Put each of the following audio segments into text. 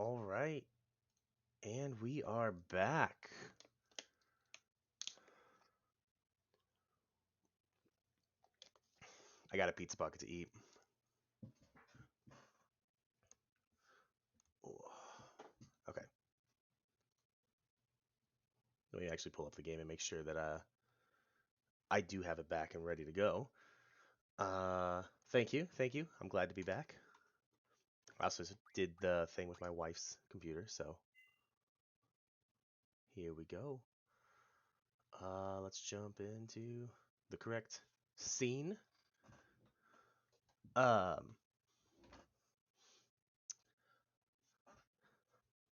All right, and we are back. I got a pizza bucket to eat. Okay. Let me actually pull up the game and make sure that I do have it back and ready to go. Thank you. I'm glad to be back. I also did the thing with my wife's computer, so here we go. Let's jump into the correct scene. Um,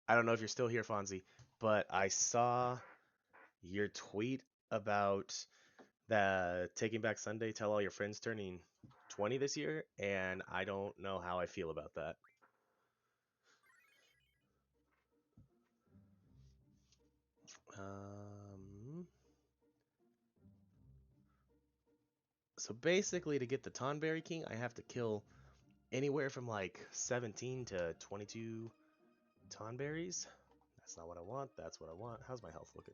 I don't know if you're still here, Fonzie, but I saw your tweet about the Taking Back Sunday. Tell all your friends turning 20 this year, and I don't know how I feel about that. So basically, to get the Tonberry King, I have to kill anywhere from like 17 to 22 Tonberries. That's not what I want. That's what I want. How's my health looking?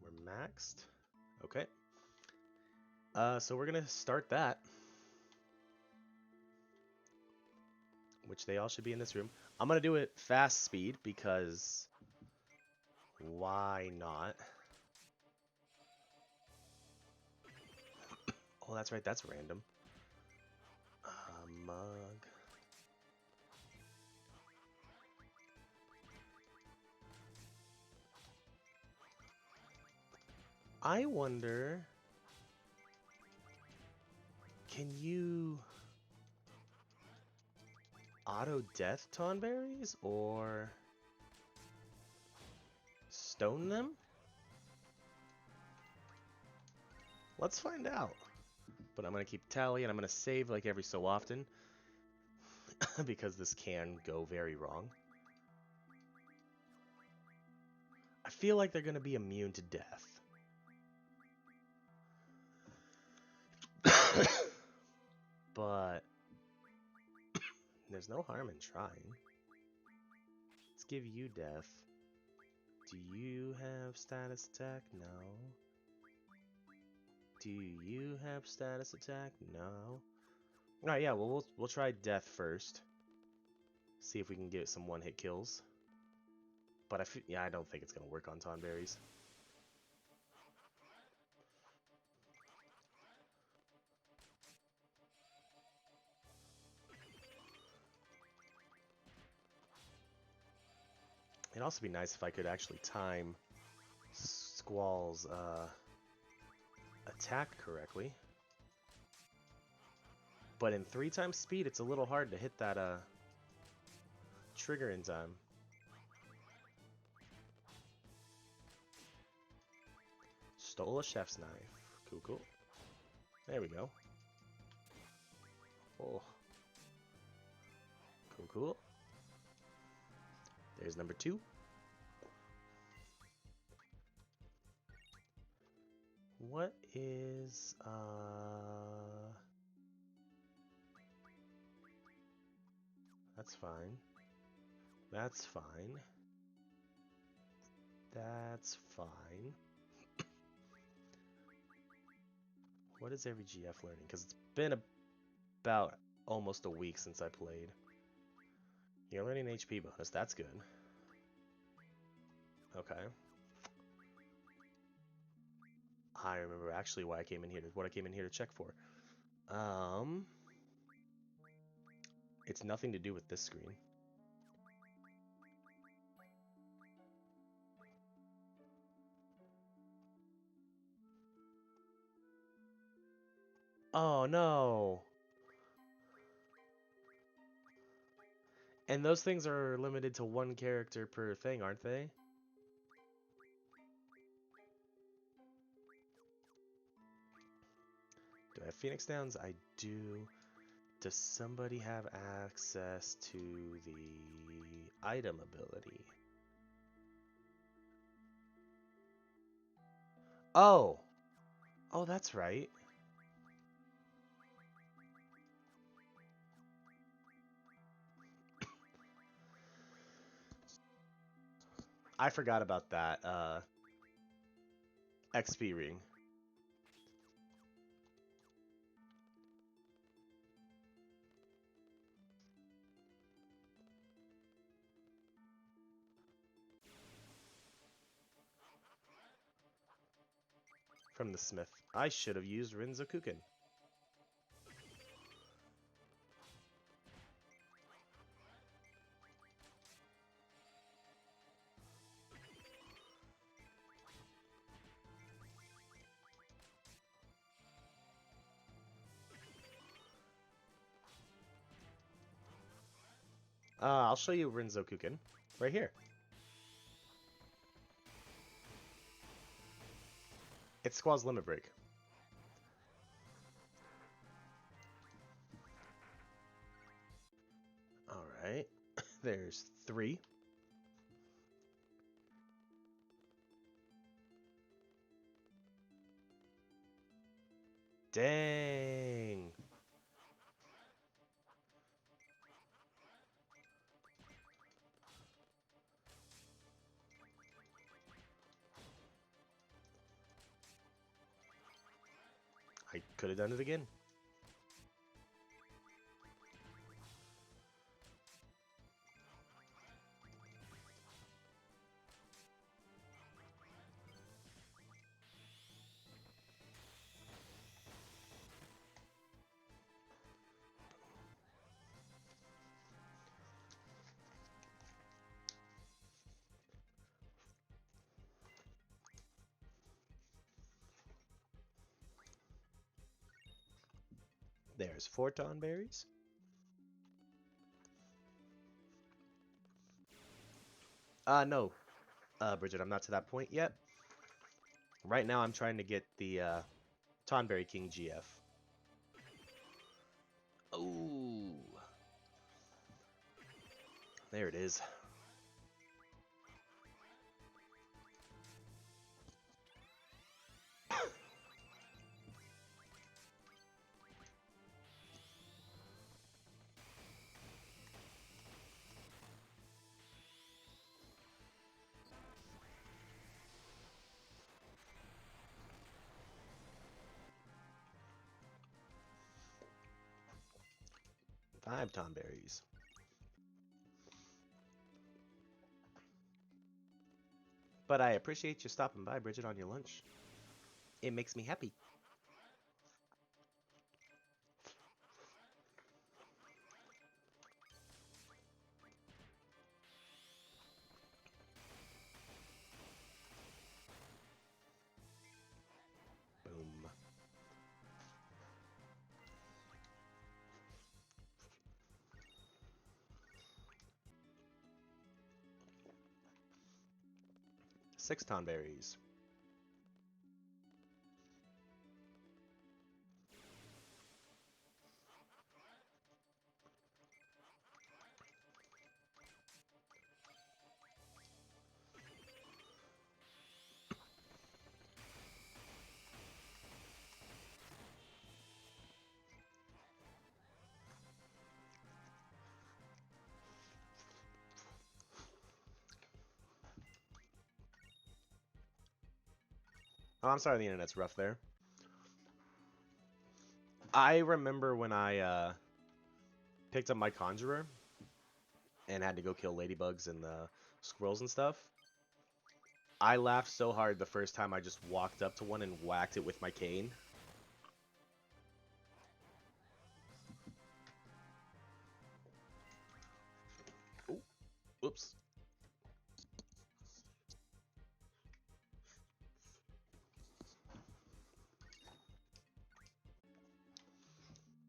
We're maxed. Okay. So we're gonna start that, which they all should be in this room. I'm gonna do it fast speed because why not? Oh, that's right. That's random. Mug. I wonder, can you auto death Tonberries or stone them? Let's find out. But I'm going to keep tally and I'm going to save like every so often because this can go very wrong. I feel like they're going to be immune to death. But there's no harm in trying. Let's give you death. Do you have status attack? No. Do you have status attack? No. Alright, yeah, well, we'll try death first. See if we can get some one-hit kills. But I don't think it's gonna work on Tonberries. It'd also be nice if I could actually time Squall's attack correctly. But in 3 times speed, it's a little hard to hit that trigger in time. Stole a chef's knife. Cool, cool. There we go. Oh. Cool, cool. There's number 2. What is, that's fine. That's fine. That's fine. What is every GF learning? Because it's been about almost a week since I played. You're learning HP bonus. That's good. Okay. I remember actually why I came in here. What I came in here to check for. It's nothing to do with this screen. Oh no. And those things are limited to 1 character per thing, aren't they? Do I have Phoenix Downs? I do. Does somebody have access to the item ability? Oh! Oh, that's right. I forgot about that XP ring. From the smith. I should have used Rinzokuken. I'll show you Rinzokuken right here. It's Squall's Limit Break. Alright. There's 3. Dang. I could have done it again. There's 4 Tonberries. No. Bridget, I'm not to that point yet. Right now, I'm trying to get the Tonberry King GF. Ooh. There it is. Five Tonberries. But I appreciate you stopping by, Bridget, on your lunch. It makes me happy. Boom. Six Tonberries. Oh, I'm sorry the internet's rough there. I remember when I picked up my Conjurer and had to go kill ladybugs and the squirrels and stuff. I laughed so hard the first time I just walked up to one and whacked it with my cane. Ooh, oops.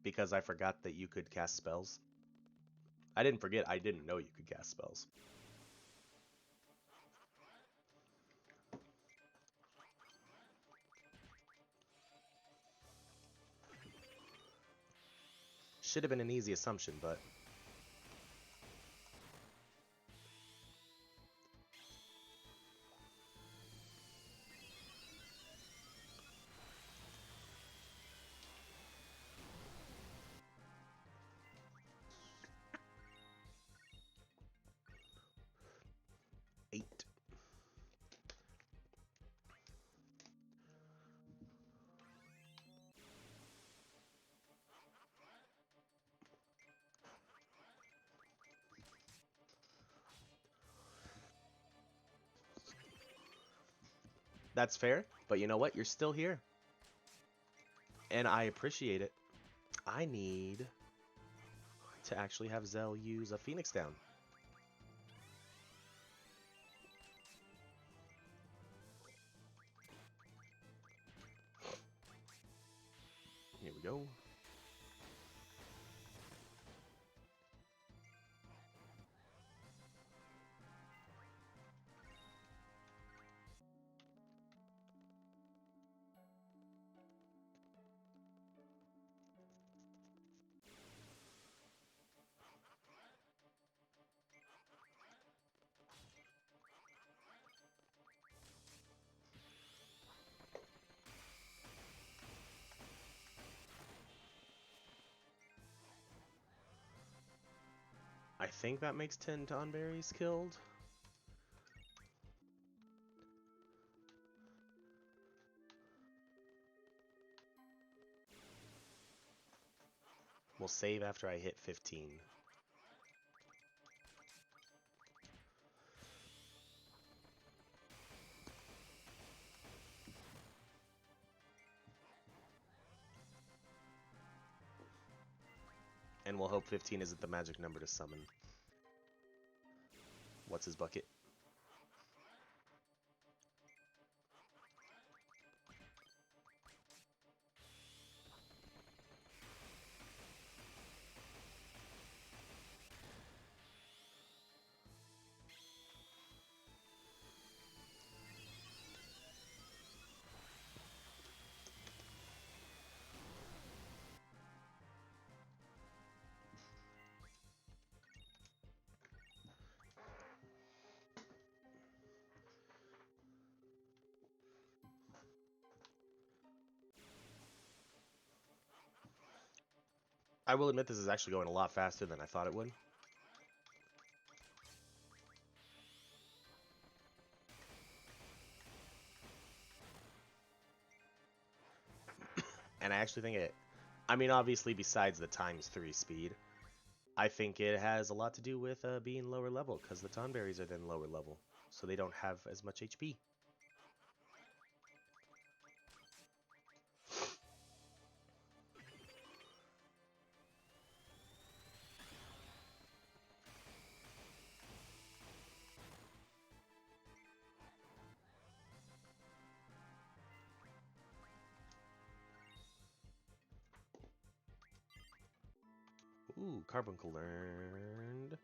Because I forgot that you could cast spells. I didn't forget, I didn't know you could cast spells. Should have been an easy assumption, but... Eight. That's fair, but you know what? You're still here. And I appreciate it. I need to actually have Zell use a Phoenix down. Here we go. I think that makes 10 Tonberries killed. We'll save after I hit 15. And we'll hope 15 isn't the magic number to summon. What's his bucket? I will admit this is actually going a lot faster than I thought it would. And I actually think it, I mean, obviously besides the ×3 speed, I think it has a lot to do with being lower level, because the Tonberries are then lower level, so they don't have as much HP. Ooh, Carbuncle learned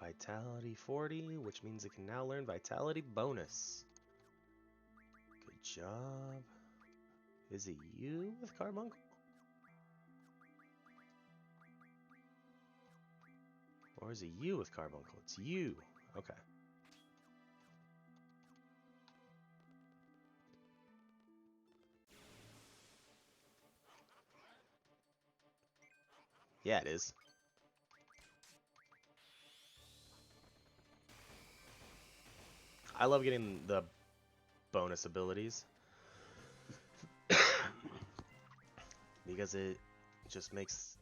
Vitality 40, which means it can now learn Vitality bonus. Good job. Is it you with Carbuncle? Or is it you with Carbuncle? It's you. Okay. Yeah, it is. I love getting the bonus abilities. Because it just makes...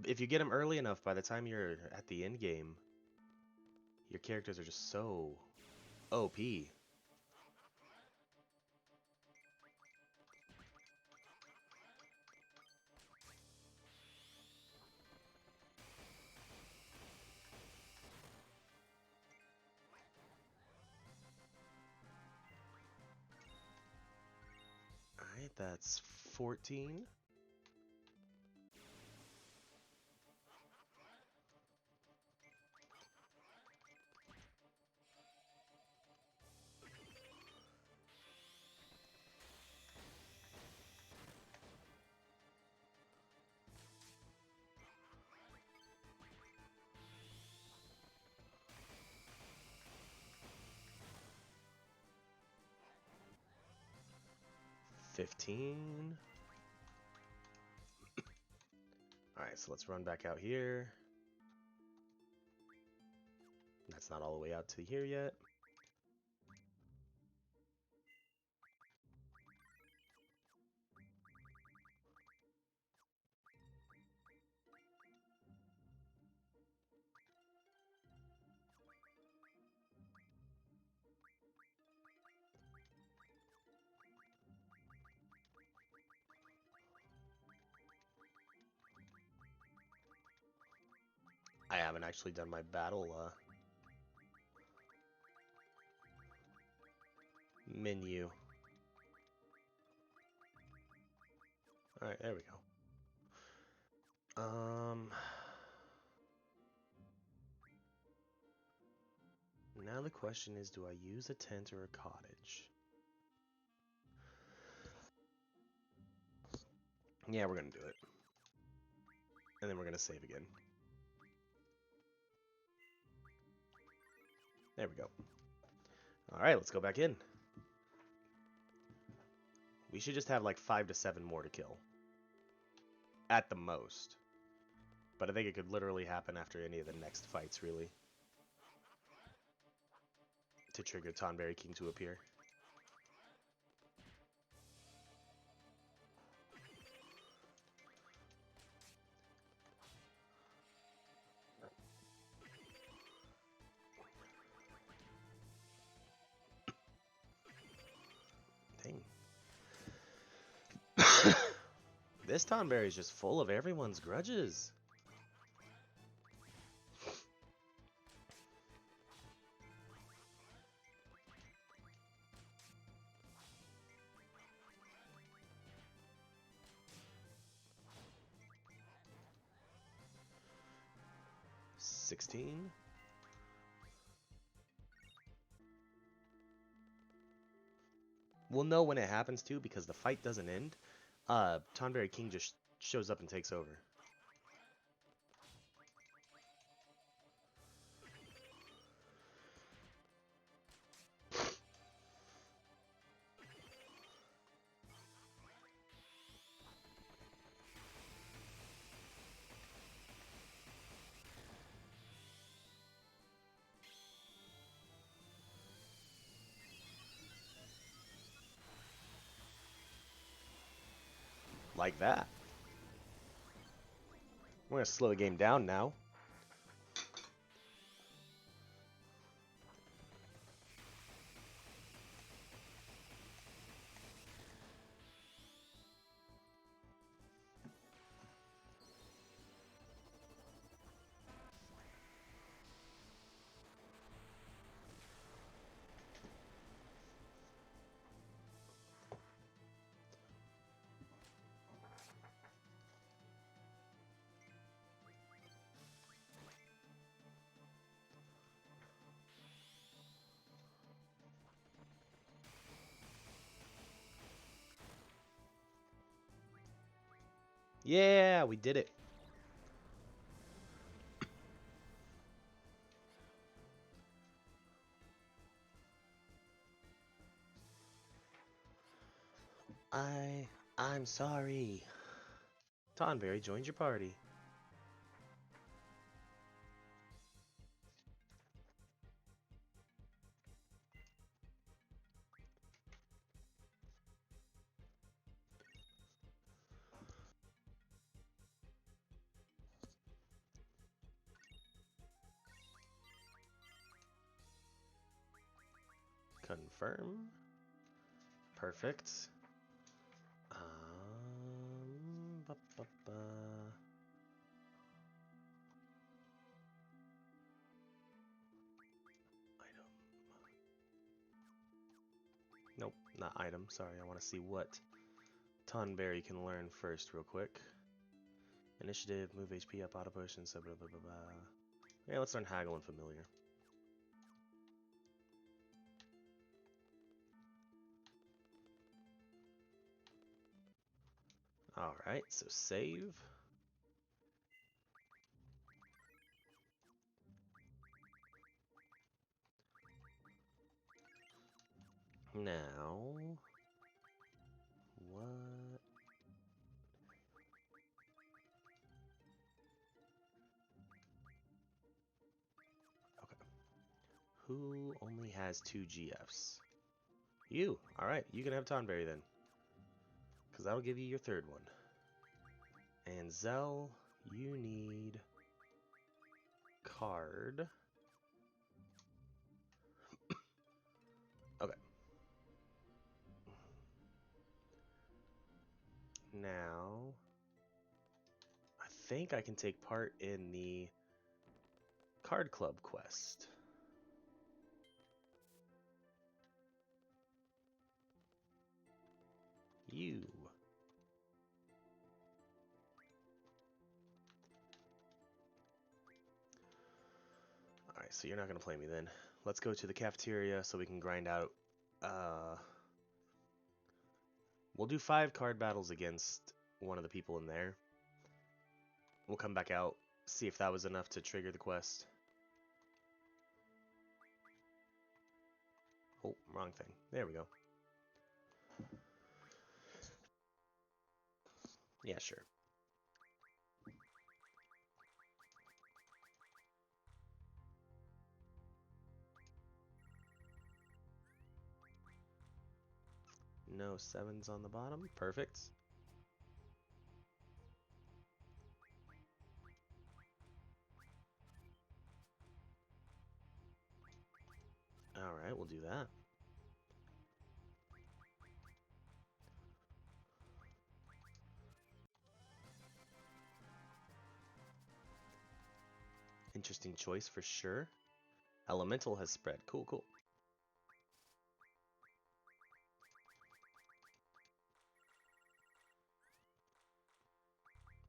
If you get them early enough, by the time you're at the end game, your characters are just so OP. Alright, that's 14. $15. Alright, so let's run back out here. That's not all the way out to here yet. haven't actually done my battle menu. Alright, there we go. Now the question is, do I use a tent or a cottage? Yeah, we're gonna do it. And then we're gonna save again. There we go. Alright, let's go back in. We should just have like 5 to 7 more to kill. At the most. But I think it could literally happen after any of the next fights, really. To trigger Tonberry King to appear. Dang. This Tonberry is just full of everyone's grudges. $16. We'll know when it happens too, because the fight doesn't end. Tonberry King just shows up and takes over. Like that. We're going to slow the game down now. Yeah, we did it. I'm sorry. Tonberry joined your party. Confirm. Perfect. Ba, ba, ba. Item. Nope, not item. Sorry, I want to see what Tonberry can learn first, real quick. Initiative, move HP up, auto push, and so blah blah blah blah. Yeah, let's learn Haggle and Familiar. Alright, so save. Now, what? Okay. Who only has 2 GFs? You. Alright, you can have Tonberry then. Because that'll give you your 3rd one. And Zell, you need card. Okay. Now, I think I can take part in the Card Club quest. You. Alright, so you're not going to play me then. Let's go to the cafeteria so we can grind out. We'll do 5 card battles against one of the people in there. We'll come back out, see if that was enough to trigger the quest. Oh, wrong thing. There we go. Yeah, sure. No 7s on the bottom. Perfect. Alright, we'll do that. Interesting choice for sure. Elemental has spread. Cool, cool.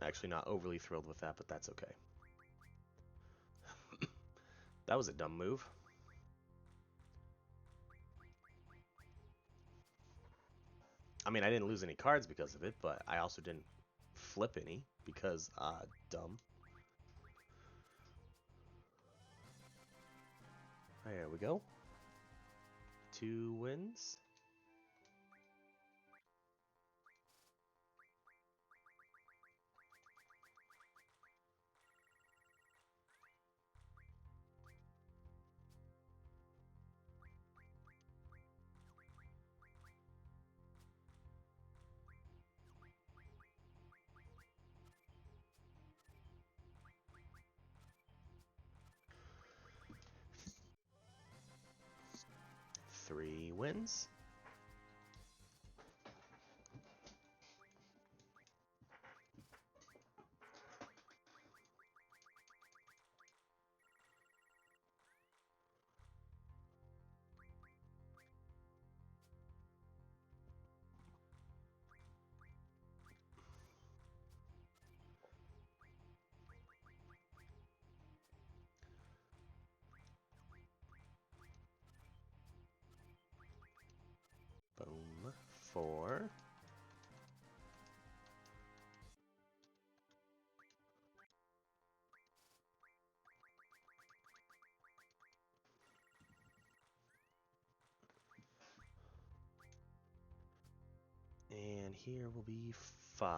Actually not overly thrilled with that, but that's okay. That was a dumb move. I mean, I didn't lose any cards because of it, but I also didn't flip any because, dumb. There we go. 2 wins. Three wins. Boom. 4. And here will be 5.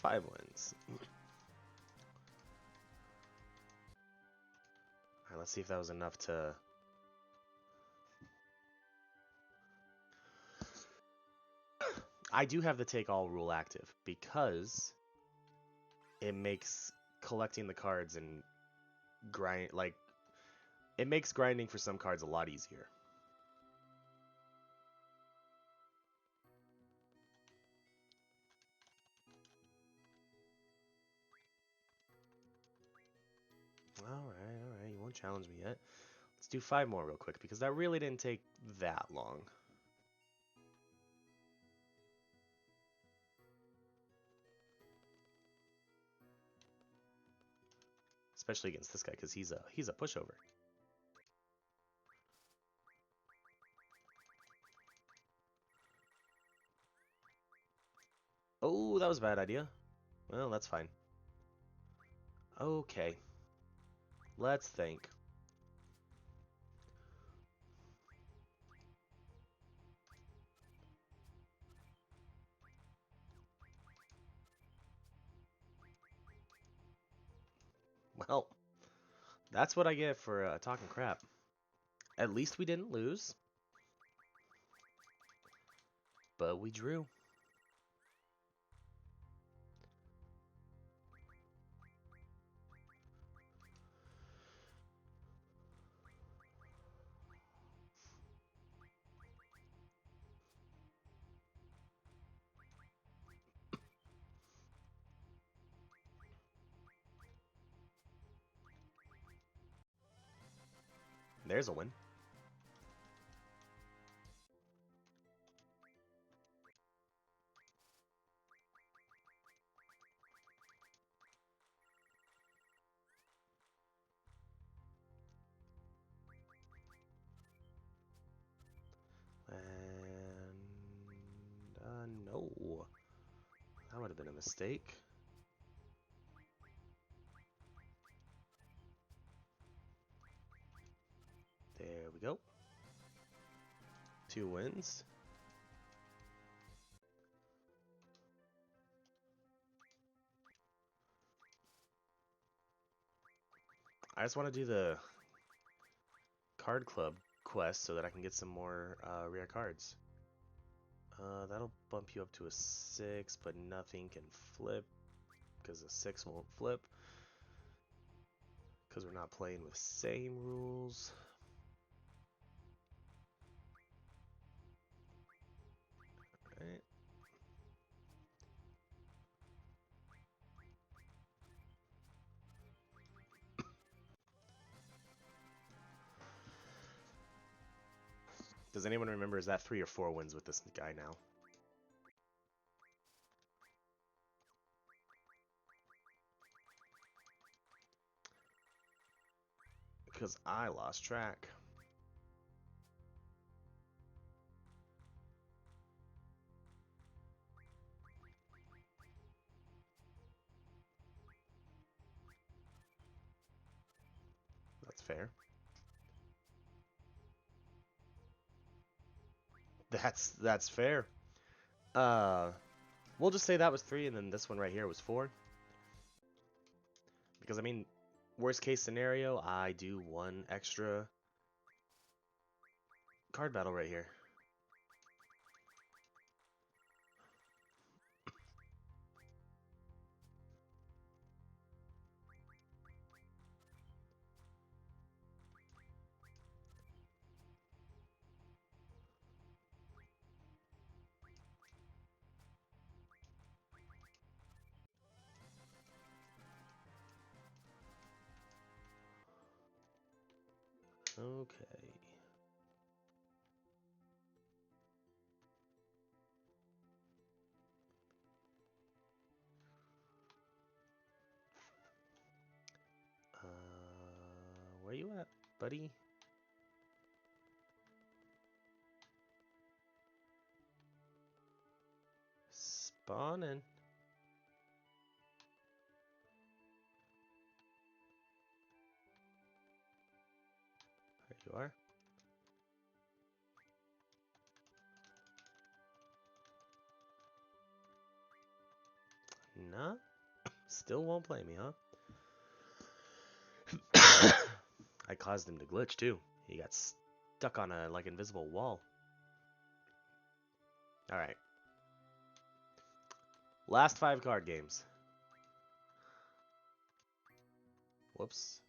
5 wins. Alright, let's see if that was enough to... I do have the take all rule active because it makes collecting the cards and it makes grinding for some cards a lot easier. Alright, you won't challenge me yet. Let's do 5 more real quick because that really didn't take that long. Especially against this guy because he's a pushover. Oh, that was a bad idea. Well, that's fine. Okay. Let's think. Well, that's what I get for talking crap. At least we didn't lose. But we drew. There's a win. And no, that would have been a mistake. There we go. 2 wins. I just want to do the card club quest so that I can get some more rare cards. That'll bump you up to a 6, but nothing can flip because a 6 won't flip because we're not playing with same rules. Alright. Does anyone remember, is that 3 or 4 wins with this guy now? Because I lost track. That's fair. That's fair. We'll just say that was 3 and then this one right here was 4. Because I mean, worst case scenario, I do 1 extra card battle right here. Okay. Where you at, buddy? Spawning. There you are. Nah. Still won't play me, huh? I caused him to glitch too. He got stuck on a like invisible wall. Alright. Last 5 card games. Whoops.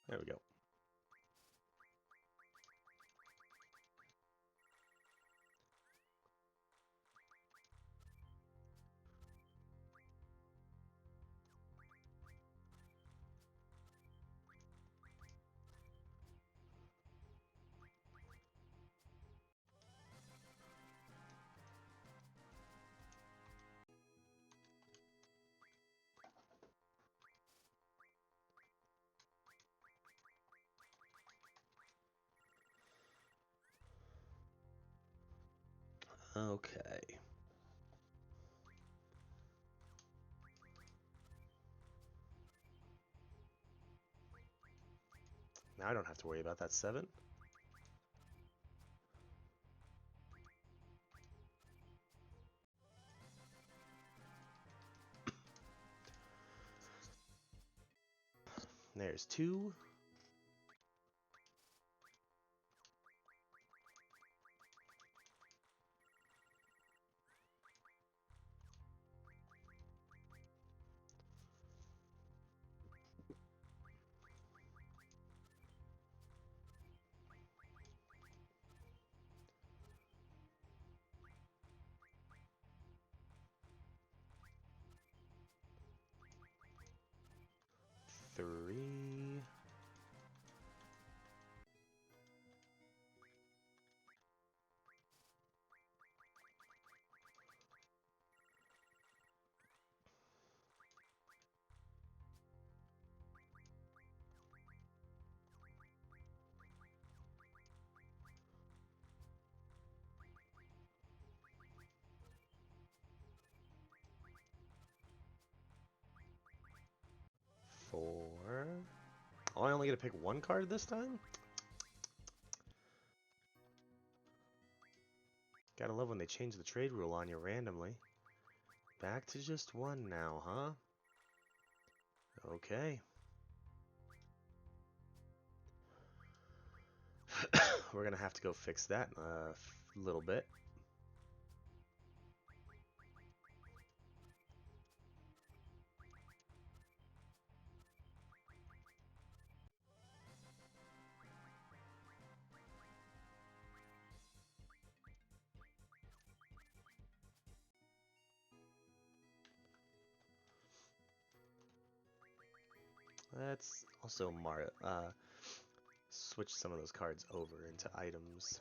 There we go. Okay. Now I don't have to worry about that 7. There's 2. Three. Oh, I only get to pick one card this time? Gotta love when they change the trade rule on you randomly. Back to just one now, huh? Okay. We're gonna have to go fix that in a little bit. Let's also switch some of those cards over into items.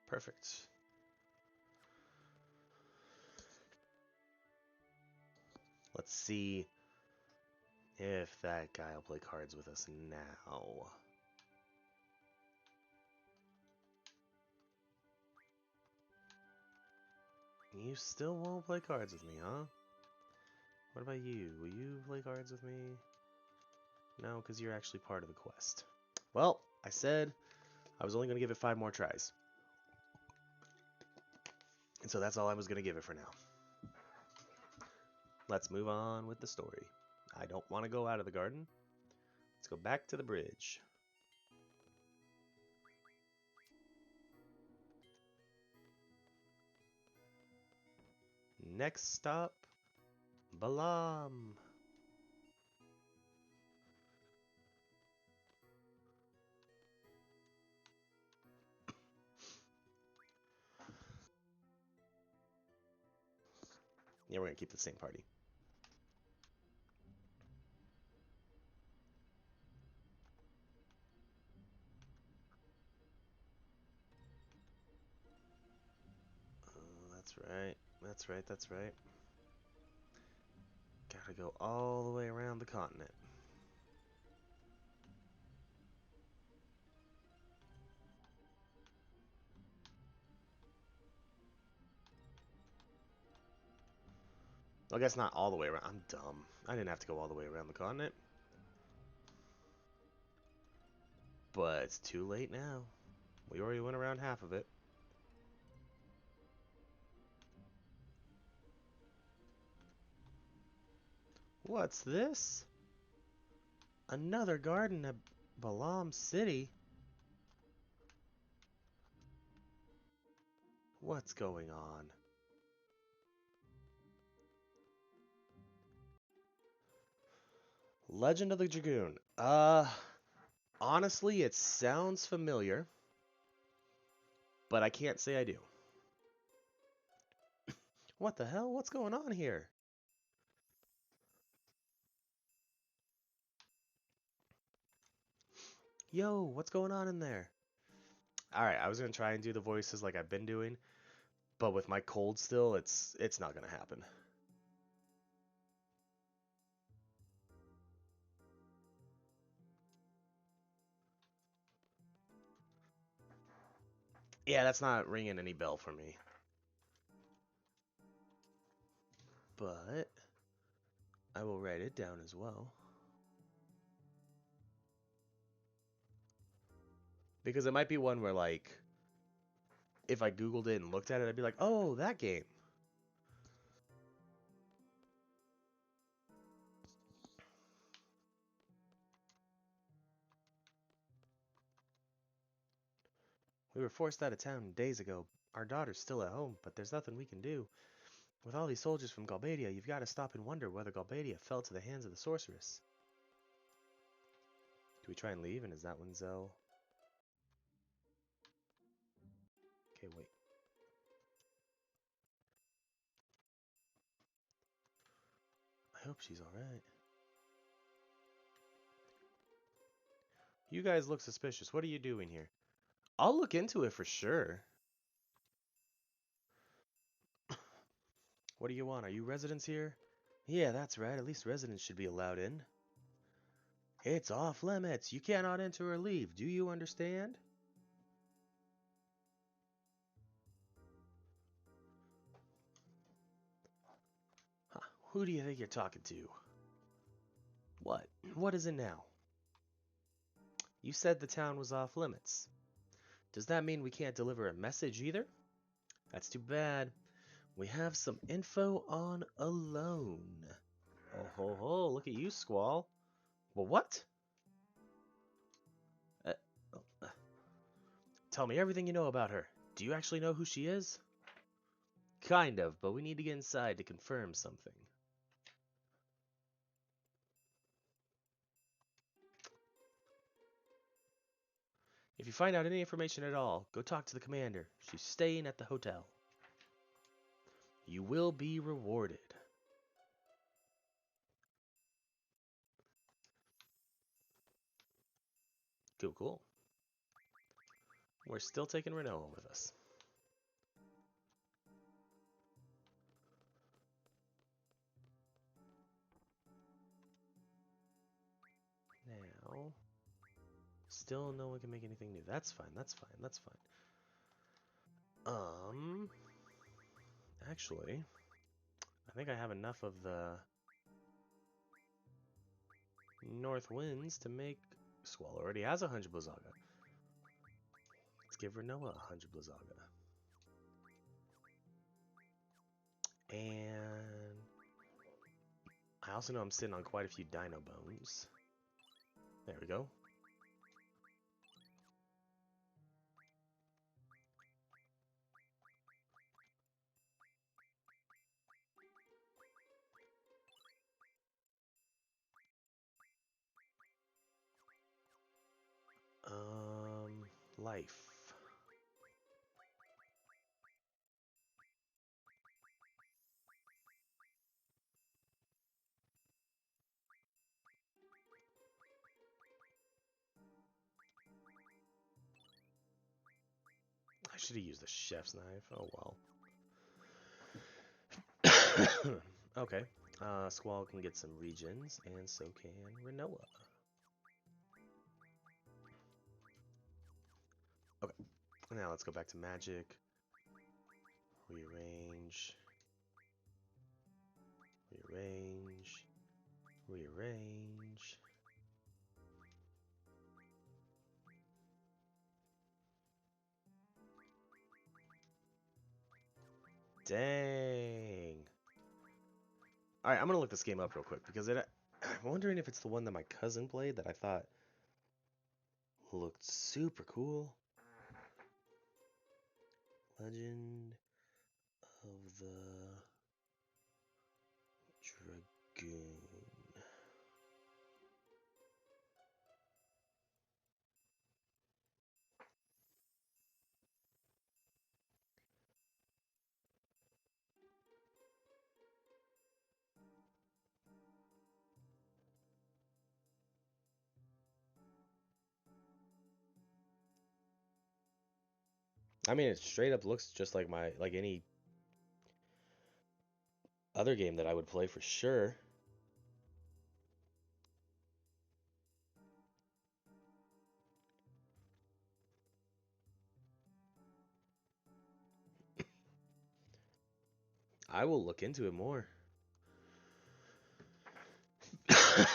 Perfect. Let's see if that guy will play cards with us now. You still won't play cards with me, huh? What about you? Will you play cards with me? No, because you're actually part of the quest. Well, I said I was only going to give it 5 more tries. And so that's all I was going to give it for now. Let's move on with the story. I don't want to go out of the garden. Let's go back to the bridge. Next stop, Balam. Yeah, we're going to keep the same party. Oh, that's right. That's right. That's right. Gotta go all the way around the continent. Well, I guess not all the way around. I'm dumb. I didn't have to go all the way around the continent. But it's too late now. We already went around half of it. What's this? Another garden at Balam City? What's going on? Legend of the Dragoon. Honestly, it sounds familiar, but I can't say I do. What the hell? What's going on here? Yo, what's going on in there? Alright, I was gonna try and do the voices like I've been doing, but with my cold still, it's not gonna happen. Yeah, that's not ringing any bell for me. But I will write it down as well. Because it might be one where, like, if I Googled it and looked at it, I'd be like, oh, that game. We were forced out of town days ago. Our daughter's still at home, but there's nothing we can do. With all these soldiers from Galbadia, you've got to stop and wonder whether Galbadia fell to the hands of the sorceress. Do we try and leave, and is that when Zell... Okay, wait. hope she's alright. You guys look suspicious. What are you doing here? I'll look into it for sure. What do you want? Are you residents here? Yeah, that's right. At least residents should be allowed in. It's off limits. You cannot enter or leave. Do you understand? Huh. Who do you think you're talking to? What? What is it now? You said the town was off limits. Does that mean we can't deliver a message either? That's too bad. We have some info on a loan. Oh ho ho, look at you, Squall. Well, what? Uh, uh, Tell me everything you know about her. Do you actually know who she is? Kind of, but we need to get inside to confirm something. If you find out any information at all, go talk to the commander. She's staying at the hotel. You will be rewarded. Cool, cool. We're still taking Renault with us. Now, still no one can make anything new. That's fine, that's fine, that's fine. Actually, I think I have enough of the North Winds to make... Squall already has 100 Blizzaga. Let's give Renoa 100 Blizzaga. And I also know I'm sitting on quite a few Dino Bones. There we go. Life. I should have used the chef's knife. Oh well. Okay. Squall can get some regions, and so can Renoa. Okay. Now let's go back to magic. Rearrange. Rearrange. Rearrange. Dang. Alright, I'm gonna look this game up real quick because I'm wondering if it's the one that my cousin played that I thought looked super cool. Legend of the Dragoon. I mean, it straight up looks just like any other game that I would play for sure. I will look into it more. How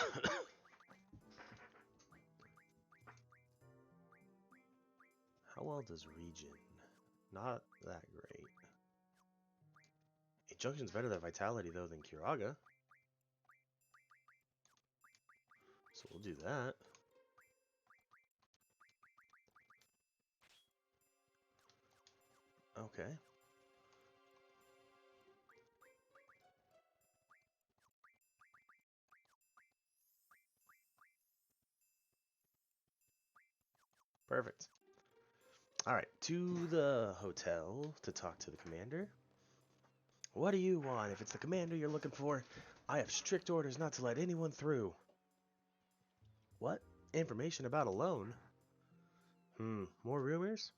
well does region? Not that great. Injunction's better than Vitality, though, than Kiraga. So we'll do that. Okay. Perfect. Alright, to the hotel to talk to the commander. What do you want? If it's the commander you're looking for, I have strict orders not to let anyone through. What? Information about a loan? More rumors?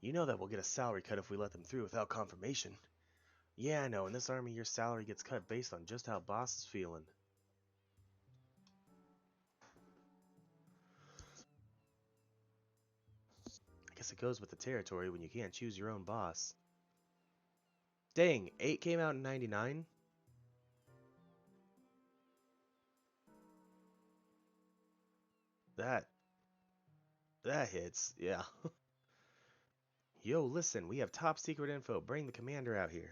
You know that we'll get a salary cut if we let them through without confirmation. Yeah, I know. In this army, your salary gets cut based on just how boss is feeling. I guess it goes with the territory when you can't choose your own boss. Dang, 8 came out in 99? That hits, yeah. Yo, listen, we have top secret info. Bring the commander out here.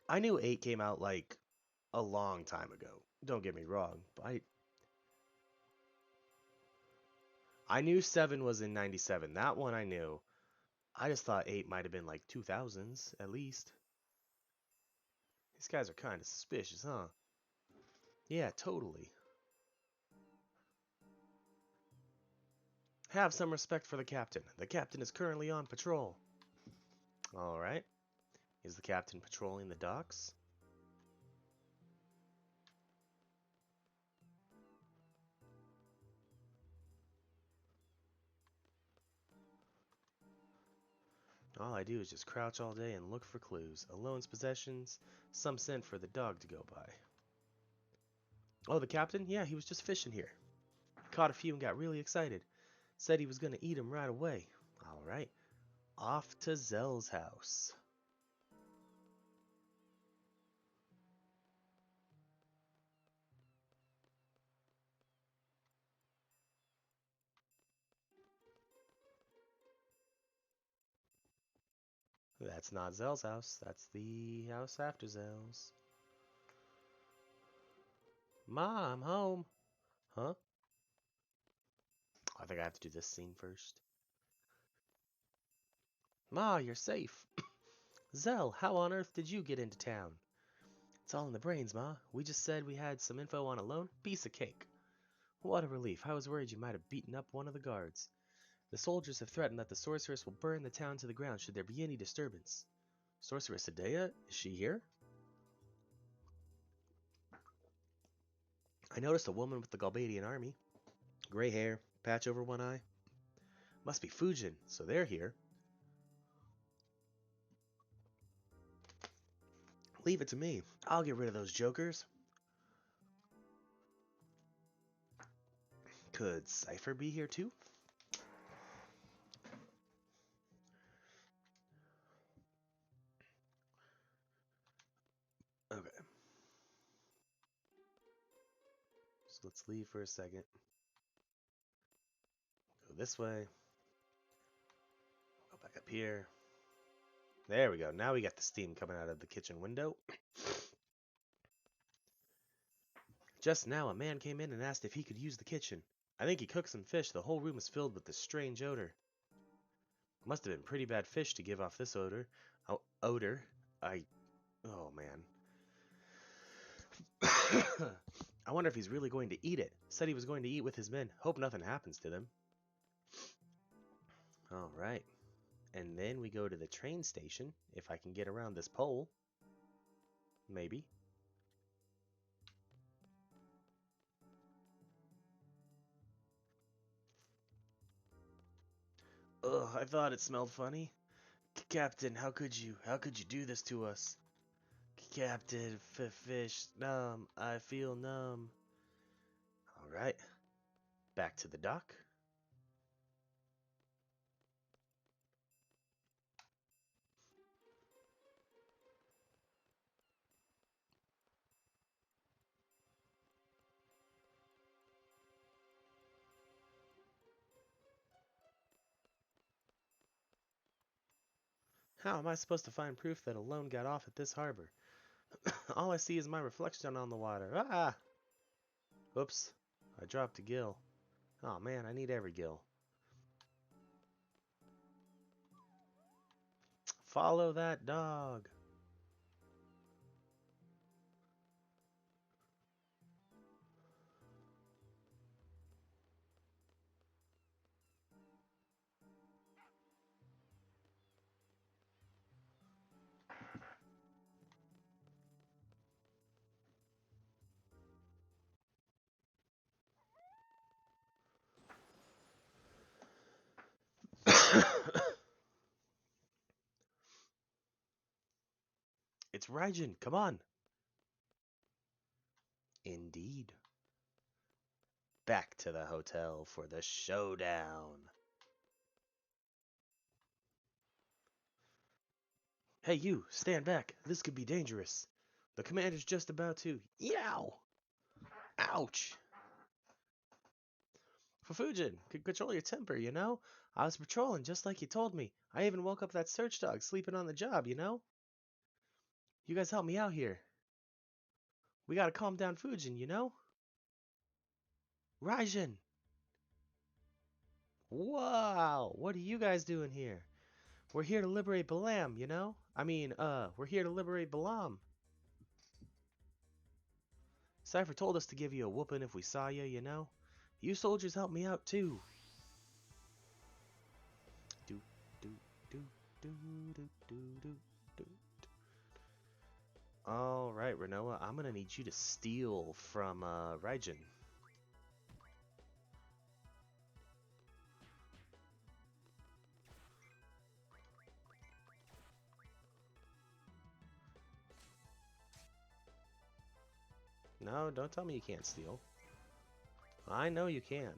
I knew 8 came out like a long time ago. Don't get me wrong, but I knew 7 was in 97. That one I knew. I just thought 8 might have been like 2000s at least. These guys are kind of suspicious, huh? Yeah, totally. Have some respect for the captain. The captain is currently on patrol. Alright. Is the captain patrolling the docks? All I do is just crouch all day and look for clues. Alone's possessions, some scent for the dog to go by. Oh, the captain? Yeah, he was just fishing here. Caught a few and got really excited. Said he was going to eat them right away. Alright. Off to Zell's house. That's not Zell's house. That's the house after Zell's. Ma, I'm home. Huh? I think I have to do this scene first. Ma, you're safe. Zell, how on earth did you get into town? It's all in the brains, Ma. We just said we had some info on a loan. Piece of cake. What a relief. I was worried you might have beaten up one of the guards. The soldiers have threatened that the sorceress will burn the town to the ground should there be any disturbance. Sorceress Adea? Is she here? I noticed a woman with the Galbadian army. Gray hair, patch over one eye. Must be Fujin, so they're here. Leave it to me. I'll get rid of those jokers. Could Cypher be here too? Okay. So let's leave for a second. Go this way. Go back up here. There we go. Now we got the steam coming out of the kitchen window. Just now, a man came in and asked if he could use the kitchen. I think he cooked some fish. The whole room is filled with this strange odor. Must have been pretty bad fish to give off this odor. Oh, odor. Oh, man. I wonder if he's really going to eat it. Said he was going to eat with his men. Hope nothing happens to them. Alright. And then we go to the train station. If I can get around this pole. Maybe. Ugh, I thought it smelled funny. Captain, how could you? How could you do this to us? Captain, fish, numb. I feel numb. Alright. Back to the dock. How am I supposed to find proof that a loan got off at this harbor? All I see is my reflection on the water. Ah! Oops. I dropped a gill. Oh man, I need every gill. Follow that dog. It's Raijin, come on! Indeed. Back to the hotel for the showdown. Hey you, stand back. This could be dangerous. The commander's just about to... Yow! Ouch! Fufujin, control your temper, you know? I was patrolling just like you told me. I even woke up that search dog sleeping on the job, you know? You guys help me out here. We gotta calm down Fujin, you know? Raijin! Wow! What are you guys doing here? We're here to liberate Balam, you know? We're here to liberate Balam. Cypher told us to give you a whooping if we saw you, you know? You soldiers help me out too. Do, do, do, do, do, do, do, do. Alright, Renoa, I'm gonna need you to steal from Raijin. No, don't tell me you can't steal. I know you can.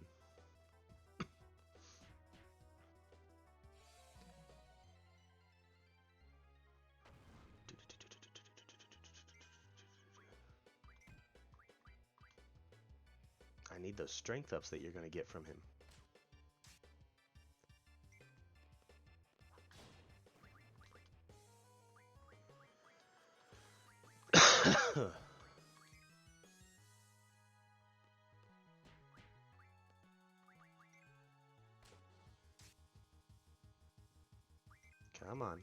I need those strength ups that you're going to get from him. Come on.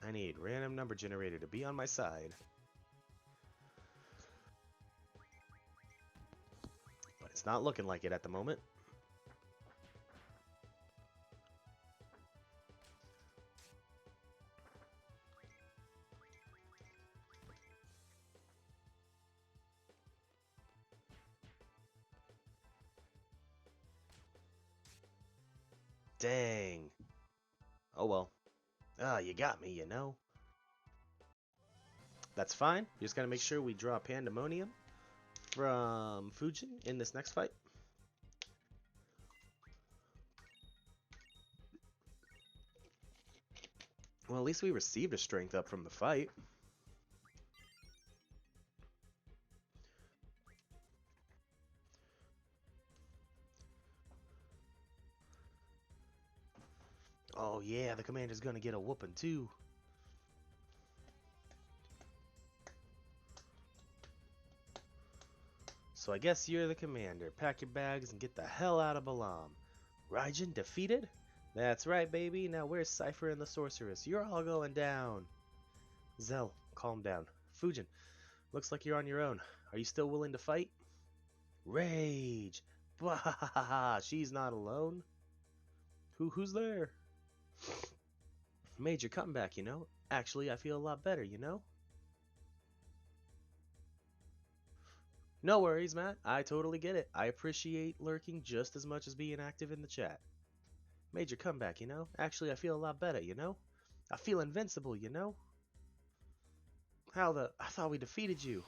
I need random number generator to be on my side. But it's not looking like it at the moment. Dang. Oh well. Ah, you got me, you know. That's fine. We just gotta make sure we draw Pandemonium from Fujin in this next fight. Well, at least we received a strength up from the fight. Oh yeah, the commander's gonna get a whooping too. So I guess you're the commander. Pack your bags and get the hell out of Balam. Raijin defeated? That's right, baby. Now where's Cypher and the Sorceress? You're all going down. Zell, calm down. Fujin, looks like you're on your own. Are you still willing to fight? Rage! Bwahahaha! She's not alone. Who's there? Major comeback, you know? Actually, I feel a lot better, you know? No worries, Matt. I totally get it. I appreciate lurking just as much as being active in the chat. Major comeback, you know? Actually, I feel a lot better, you know? I feel invincible, you know? I thought we defeated you.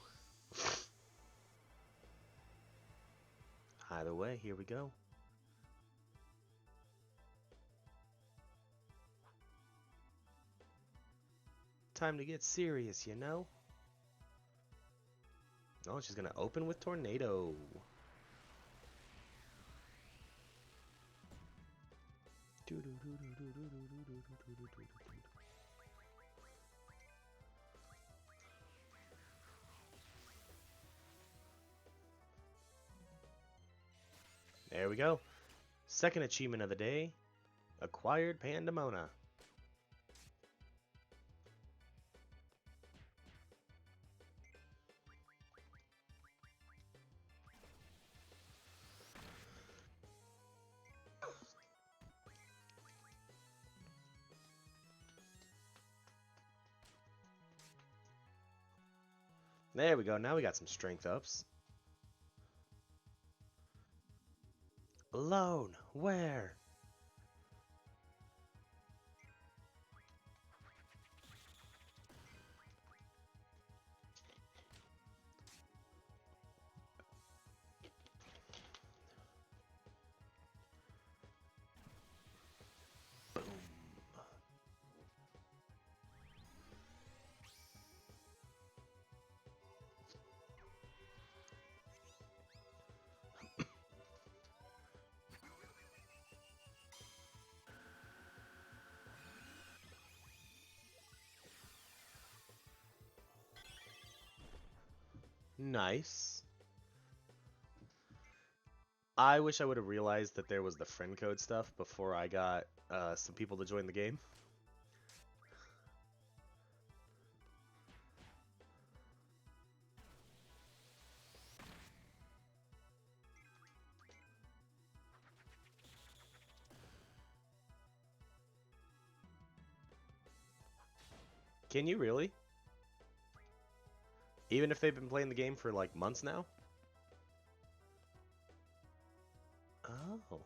Either way, here we go. Time to get serious, you know? Oh, she's gonna open with Tornado. There we go. Second achievement of the day. Acquired Pandemona. There we go. Now we got some strength ups. Alone. Where? Boom. Nice. I wish I would have realized that there was the friend code stuff before I got some people to join the game. Can you really? Even if they've been playing the game for like months now? Oh.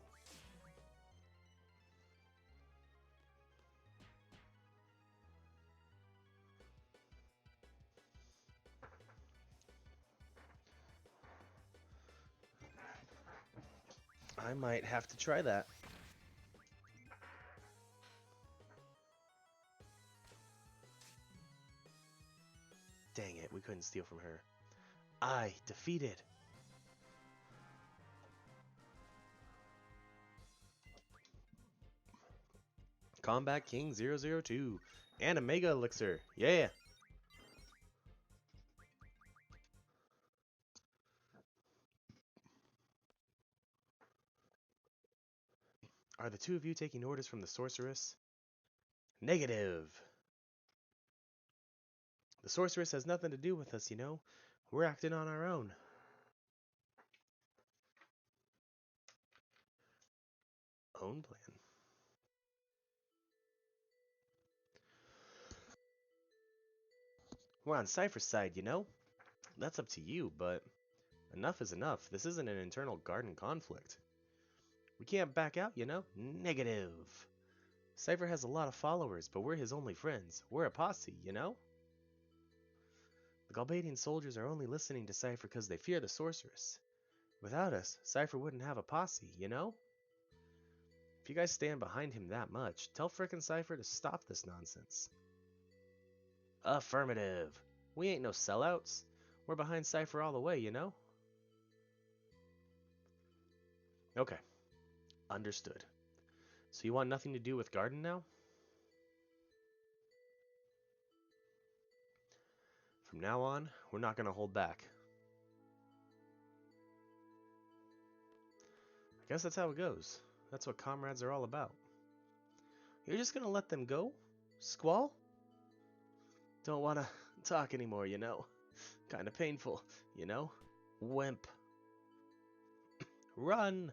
I might have to try that. Dang it, we couldn't steal from her. I defeated. Combat King 002 and a Mega Elixir. Yeah. Are the two of you taking orders from the sorceress? Negative. The sorceress has nothing to do with us, you know. We're acting on our own. Own plan. We're on Cypher's side, you know. That's up to you, but enough is enough. This isn't an internal garden conflict. We can't back out, you know. Negative. Cypher has a lot of followers, but we're his only friends. We're a posse, you know? The Galbadian soldiers are only listening to Cypher because they fear the sorceress. Without us, Cypher wouldn't have a posse, you know? If you guys stand behind him that much, tell frickin' Cypher to stop this nonsense. Affirmative. We ain't no sellouts. We're behind Cypher all the way, you know? Okay. Understood. So you want nothing to do with Garden now? From now on, we're not going to hold back. I guess that's how it goes. That's what comrades are all about. You're just going to let them go? Squall? Don't want to talk anymore, you know? Kind of painful, you know? Wimp. Run!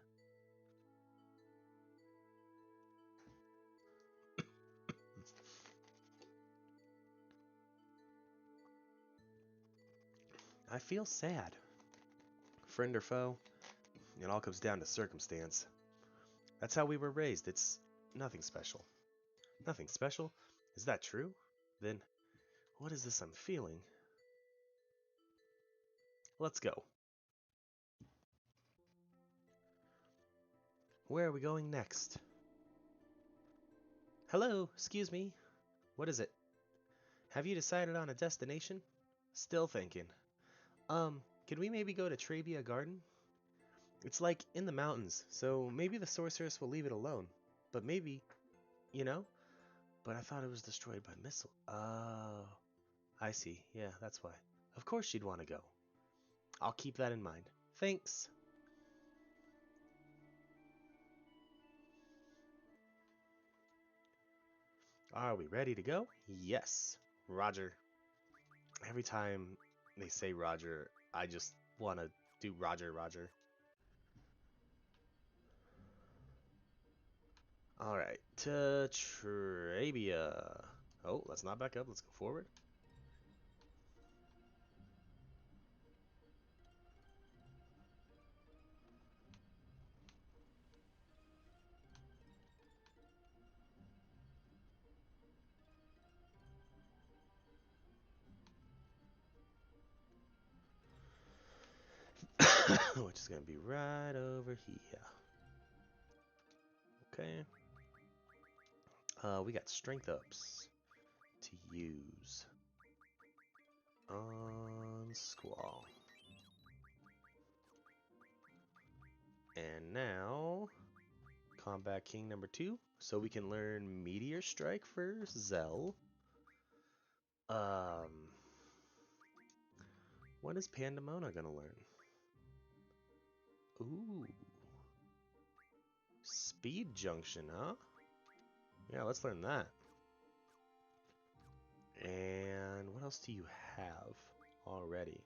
I feel sad. Friend or foe, it all comes down to circumstance. That's how we were raised. It's nothing special. Nothing special? Is that true? Then, what is this I'm feeling? Let's go. Where are we going next? Hello, excuse me. What is it? Have you decided on a destination? Still thinking. Can we maybe go to Trabia Garden? It's like in the mountains, so maybe the sorceress will leave it alone. But maybe, you know? But I thought it was destroyed by missile. Oh, I see. Yeah, that's why. Of course she'd want to go. I'll keep that in mind. Thanks. Are we ready to go? Yes. Roger. Every time they say Roger, I just want to do Roger, Roger. Alright, to Trabia. Oh, let's not back up. Let's go forward. which is going to be right over here. Okay. We got strength ups to use on Squall. And now, Combat King number 2. So we can learn Meteor Strike for Zell. What is Pandemona gonna learn? Ooh. Speed Junction, huh? Yeah, let's learn that. And what else do you have already?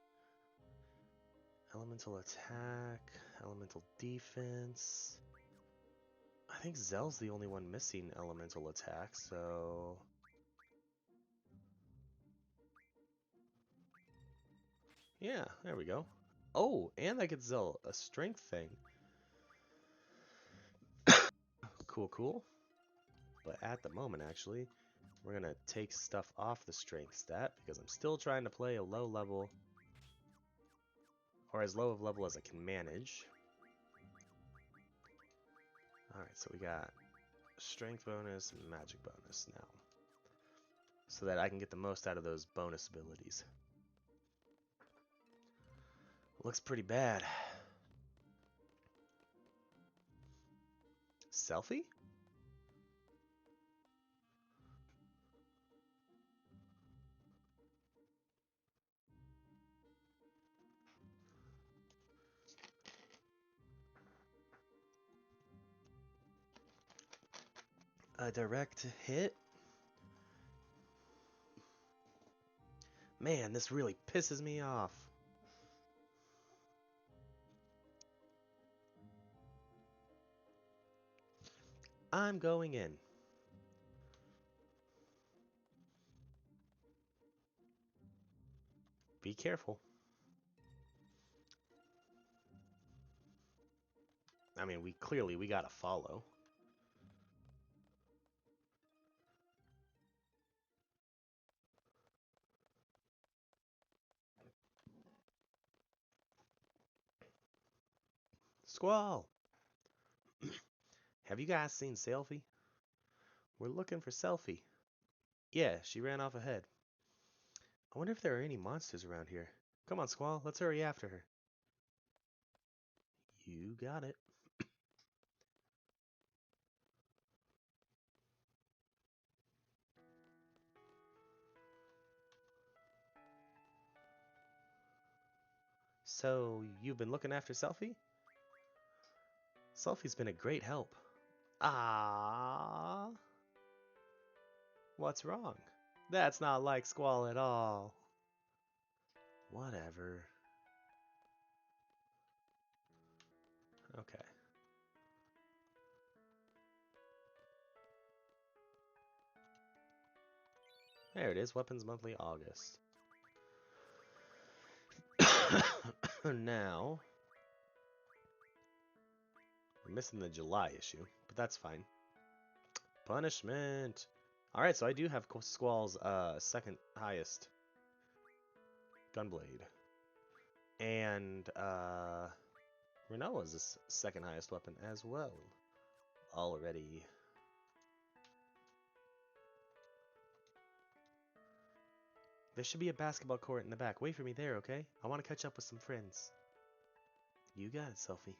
Elemental attack, elemental defense. I think Zell's the only one missing elemental attack, so... Yeah, there we go. Oh, and I get Zell a strength thing. Cool, cool. But at the moment, actually, we're going to take stuff off the strength stat because I'm still trying to play a low level, or as low of level as I can manage. Alright, so we got strength bonus and magic bonus now, so that I can get the most out of those bonus abilities. Looks pretty bad. Selfie? A direct hit? Man, this really pisses me off. I'm going in. Be careful. I mean, we gotta follow. Squall! Have you guys seen Selfie? We're looking for Selfie. Yeah, she ran off ahead. I wonder if there are any monsters around here. Come on, Squall, let's hurry after her. You got it. So, you've been looking after Selfie? Selfie's been a great help. Ah, what's wrong? That's not like Squall at all. Whatever. Okay. There it is, Weapons Monthly August. Now, we're missing the July issue, but that's fine. Punishment! Alright, so I do have Squall's second highest Gunblade. And Renella's second highest weapon as well. Already. There should be a basketball court in the back. Wait for me there, okay? I want to catch up with some friends. You got it, Selfie.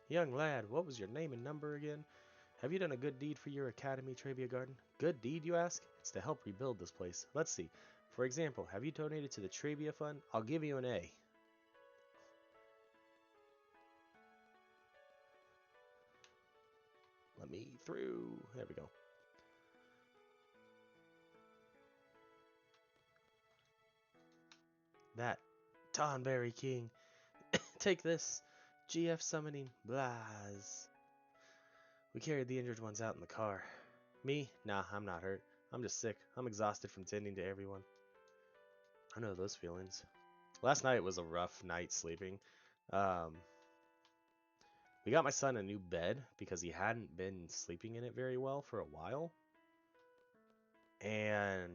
Young lad, what was your name and number again? Have you done a good deed for your Academy Trivia Garden? Good deed, you ask? It's to help rebuild this place. Let's see. For example, have you donated to the Trivia Fund? I'll give you an A. Let me through. There we go. That Tonberry King. Take this. GF summoning. Blaz. We carried the injured ones out in the car. Me? Nah, I'm not hurt. I'm just sick. I'm exhausted from tending to everyone. I know those feelings. Last night was a rough night sleeping. We got my son a new bed because he hadn't been sleeping in it very well for a while. And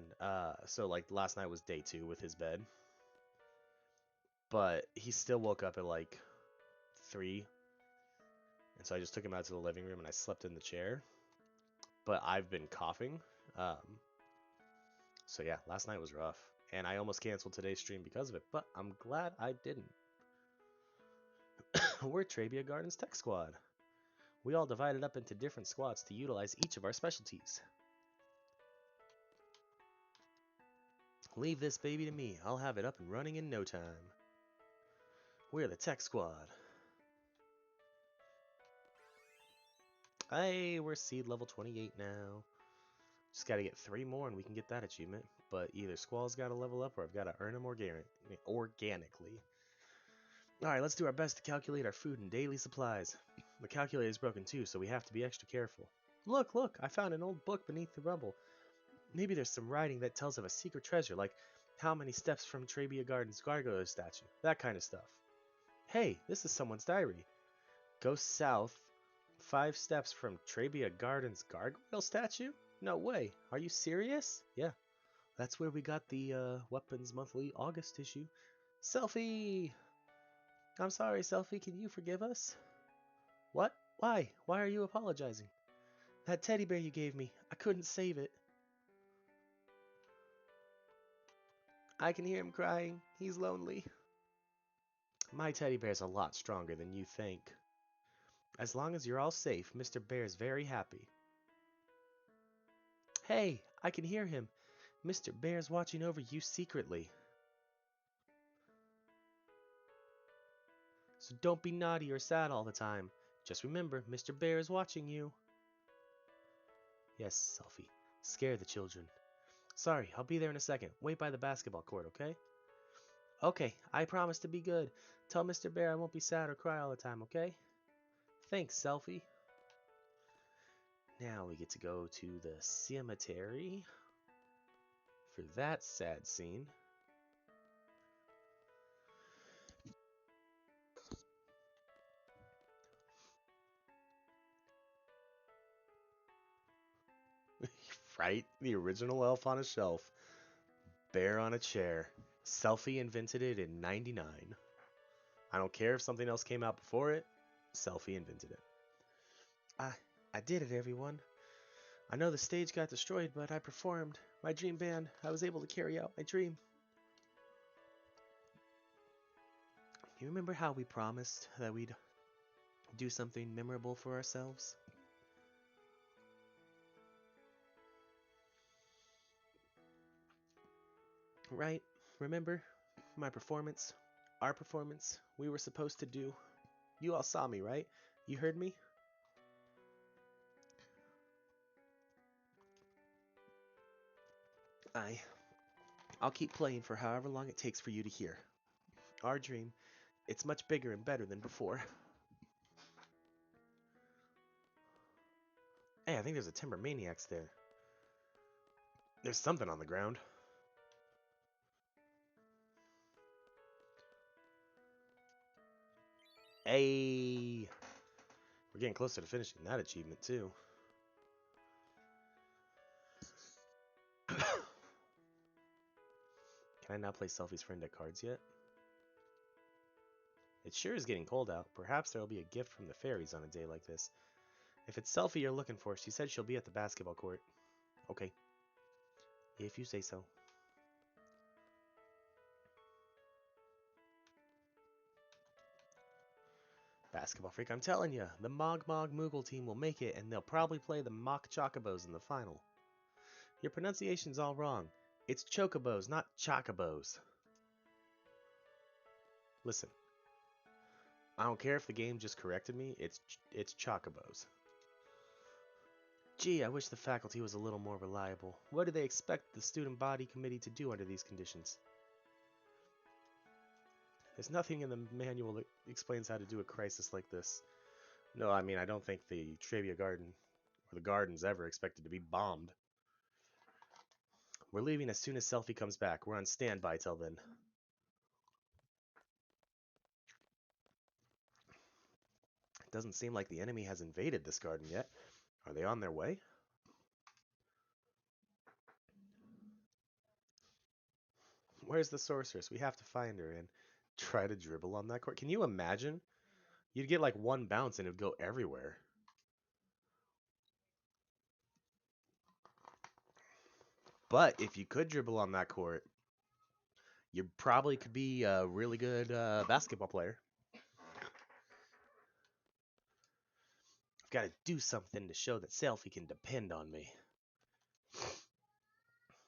so like last night was day 2 with his bed. But he still woke up at like 3. And so I just took him out to the living room and I slept in the chair. But I've been coughing. So yeah, last night was rough. And I almost canceled today's stream because of it. But I'm glad I didn't. We're Trabia Gardens Tech Squad. We all divided up into different squads to utilize each of our specialties. Leave this baby to me. I'll have it up and running in no time. We're the Tech Squad. Hey, we're seed level 28 now. Just gotta get 3 more and we can get that achievement. But either Squall's gotta level up or I've gotta earn them organically. Alright, let's do our best to calculate our food and daily supplies. The calculator's broken too, so we have to be extra careful. Look, look, I found an old book beneath the rubble. Maybe there's some writing that tells of a secret treasure, like how many steps from Trabia Gardens gargoyle statue, that kind of stuff. Hey, this is someone's diary. Go south 5 steps from Trabia Gardens gargoyle statue? No way. Are you serious? Yeah. That's where we got the Weapons Monthly August issue. Selfie! I'm sorry, Selfie. Can you forgive us? What? Why? Why are you apologizing? That teddy bear you gave me. I couldn't save it. I can hear him crying. He's lonely. My teddy bear's a lot stronger than you think. As long as you're all safe, Mr. Bear's very happy. Hey, I can hear him. Mr. Bear's watching over you secretly. So don't be naughty or sad all the time. Just remember, Mr. Bear is watching you. Yes, Selfie. Scare the children. Sorry, I'll be there in a second. Wait by the basketball court, okay? Okay, I promise to be good. Tell Mr. Bear I won't be sad or cry all the time, okay? Thanks, Selfie. Now we get to go to the cemetery for that sad scene. Right? The original elf on a shelf. Bear on a chair. Selfie invented it in '99. I don't care if something else came out before it. Selfie invented it. I did it, everyone. I know the stage got destroyed, but I performed. My dream band. I was able to carry out my dream. You remember how we promised that we'd do something memorable for ourselves? Right? Remember? My performance? Our performance? We were supposed to do? You all saw me, right? You heard me? I'll keep playing for however long it takes for you to hear. Our dream, it's much bigger and better than before. Hey, I think there's a Timber Maniacs there. There's something on the ground. Hey! We're getting closer to finishing that achievement, too. Can I not play Selfie's friend at cards yet? It sure is getting cold out. Perhaps there will be a gift from the fairies on a day like this. If it's Selfie you're looking for, she said she'll be at the basketball court. Okay. If you say so. Basketball freak, I'm telling you, the Mog Mog Moogle team will make it, and they'll probably play the Mock Chocobos in the final. Your pronunciation's all wrong. It's Chocobos, not Chocobos. Listen, I don't care if the game just corrected me, it's Chocobos. Gee, I wish the faculty was a little more reliable. What do they expect the student body committee to do under these conditions? There's nothing in the manual that explains how to do a crisis like this. No, I mean, I don't think the Trabia Garden, or the garden's ever expected to be bombed. We're leaving as soon as Selfie comes back. We're on standby till then. Doesn't seem like the enemy has invaded this garden yet. Are they on their way? Where's the sorceress? We have to find her and try to dribble on that court. Can you imagine? You'd get like one bounce and it would go everywhere. But if you could dribble on that court, you probably could be a really good basketball player. I've got to do something to show that Selfie can depend on me.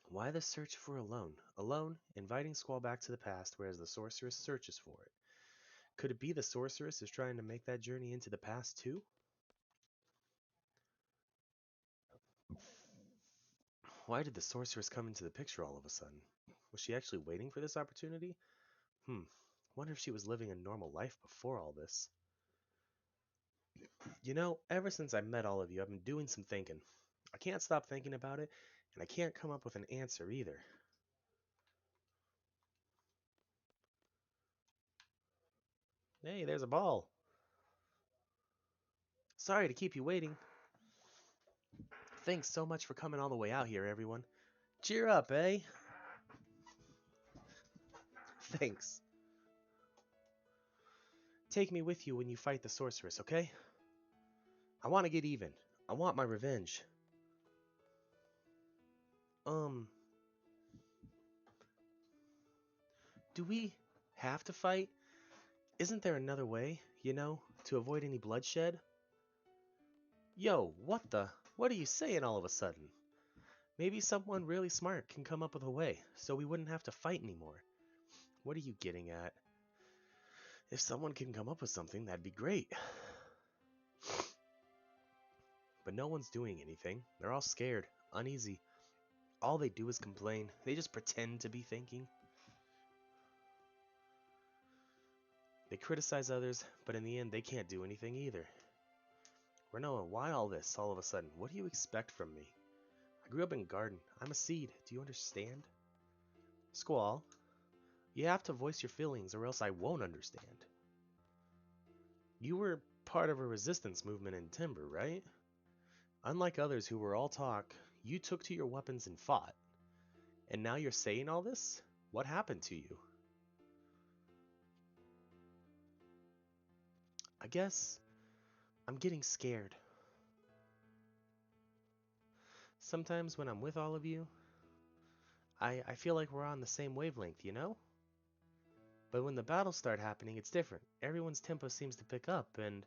Why the search for alone? Alone, inviting Squall back to the past, whereas the sorceress searches for it. Could it be the sorceress is trying to make that journey into the past too? Why did the sorceress come into the picture all of a sudden? Was she actually waiting for this opportunity? Wonder if she was living a normal life before all this. You know, ever since I met all of you, I've been doing some thinking. I can't stop thinking about it, and I can't come up with an answer either. Hey, there's a ball. Sorry to keep you waiting. Thanks so much for coming all the way out here, everyone. Cheer up, eh? Thanks. Take me with you when you fight the sorceress, okay? I want to get even. I want my revenge. Do we have to fight? Isn't there another way, to avoid any bloodshed? Yo, what the? What are you saying all of a sudden? Maybe someone really smart can come up with a way, so we wouldn't have to fight anymore. What are you getting at? If someone can come up with something, that'd be great. But no one's doing anything. They're all scared, uneasy. All they do is complain. They just pretend to be thinking. They criticize others, but in the end, they can't do anything either. Renoa, why all this all of a sudden? What do you expect from me? I grew up in Garden. I'm a seed. Do you understand? Squall, you have to voice your feelings or else I won't understand. You were part of a resistance movement in Timber, right? Unlike others who were all talk, you took to your weapons and fought. And now you're saying all this? What happened to you? I guess I'm getting scared. Sometimes when I'm with all of you, I feel like we're on the same wavelength, you know? But when the battles start happening, it's different. Everyone's tempo seems to pick up, and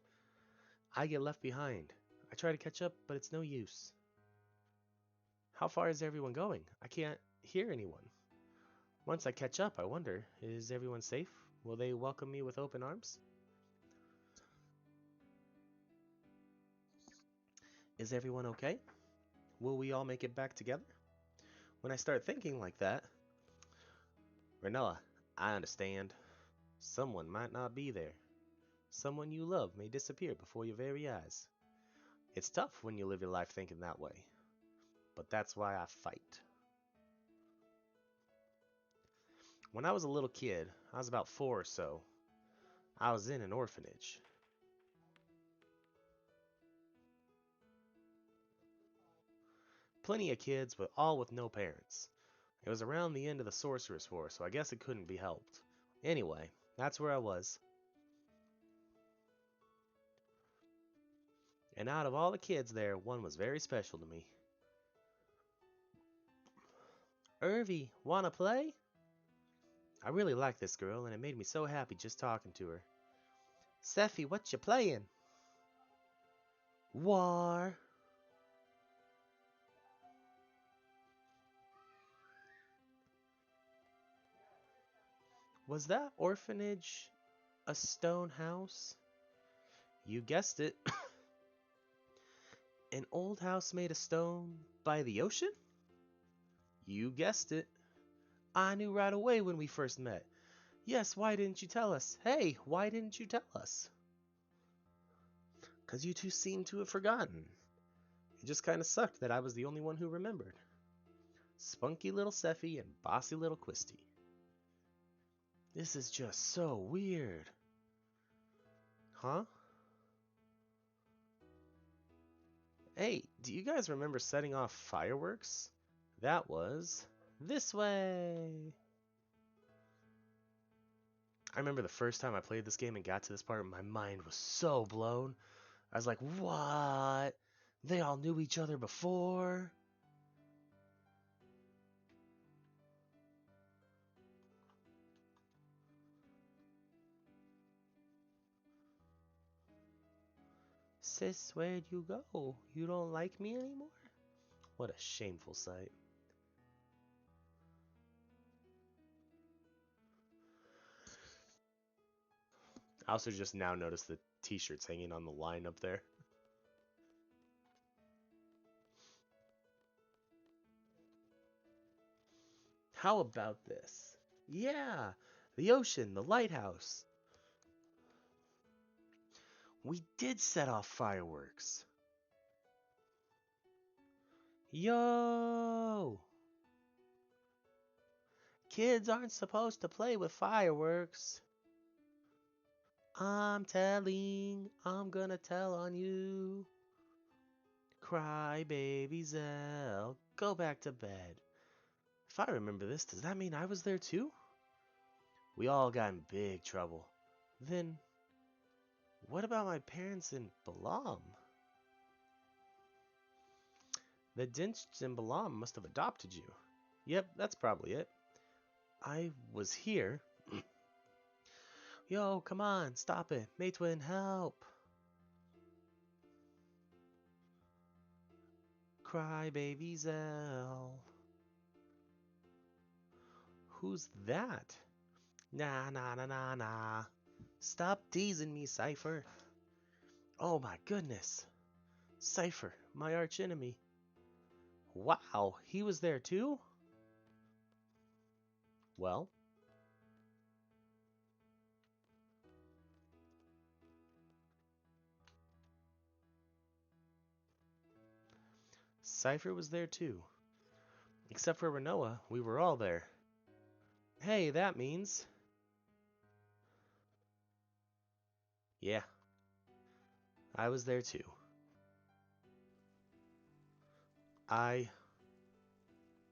I get left behind. I try to catch up, but it's no use. How far is everyone going? I can't hear anyone. Once I catch up, I wonder, is everyone safe? Will they welcome me with open arms? Is everyone okay? Will we all make it back together? When I start thinking like that, Renoa, I understand. Someone might not be there. Someone you love may disappear before your very eyes. It's tough when you live your life thinking that way. But that's why I fight. When I was a little kid, I was about 4 or so. I was in an orphanage. Plenty of kids, but all with no parents. It was around the end of the Sorceress War, so I guess it couldn't be helped. Anyway, that's where I was. And out of all the kids there, one was very special to me. Irvy, wanna play? I really like this girl, and it made me so happy just talking to her. Seffi, what you playing? War. Was that orphanage a stone house? You guessed it. An old house made of stone by the ocean? You guessed it. I knew right away when we first met. Yes, why didn't you tell us? Hey, why didn't you tell us? 'Cause you two seem to have forgotten. It just kind of sucked that I was the only one who remembered. Spunky little Seffi and bossy little Quisty. This is just so weird. Huh? Hey, do you guys remember setting off fireworks? That was this way. I remember the first time I played this game and got to this part, my mind was so blown. I was like, what? They all knew each other before? Sis, where'd you go? You don't like me anymore? What a shameful sight. I also just now noticed the t-shirts hanging on the line up there. How about this? Yeah, the ocean, the lighthouse. We did set off fireworks. Yo! Kids aren't supposed to play with fireworks. I'm gonna tell on you. Cry, baby Zell, go back to bed. If I remember this, does that mean I was there too? We all got in big trouble. Then, what about my parents in Balam? The Dinch in Balam must have adopted you. Yep, that's probably it. I was here. Yo, come on, stop it. Matewin, help. Cry, baby Zell. Who's that? Nah, nah, nah, nah, nah. Stop teasing me, Cypher. Oh my goodness. Cypher, my archenemy. Wow, he was there too? Well, Cypher was there too. Except for Renoa, we were all there. Hey, that means... Yeah, I was there too.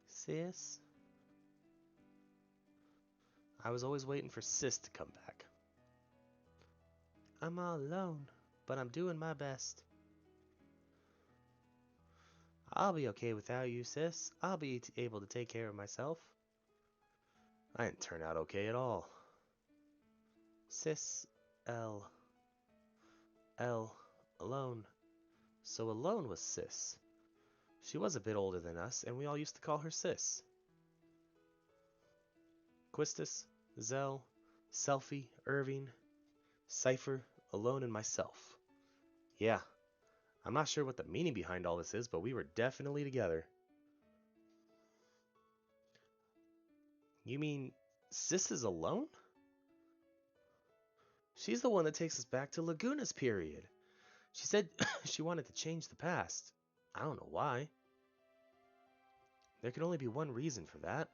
Sis? I was always waiting for Sis to come back. I'm all alone, but I'm doing my best. I'll be okay without you, Sis. I'll be able to take care of myself. I didn't turn out okay at all. Sis, L, alone. So alone was Sis. She was a bit older than us, and we all used to call her Sis. Quistis, Zell, Selfie, Irving, Cypher, Alone, and myself. Yeah, I'm not sure what the meaning behind all this is, but we were definitely together. You mean Sis is alone? She's the one that takes us back to Laguna's period. She said she wanted to change the past. I don't know why. There can only be one reason for that.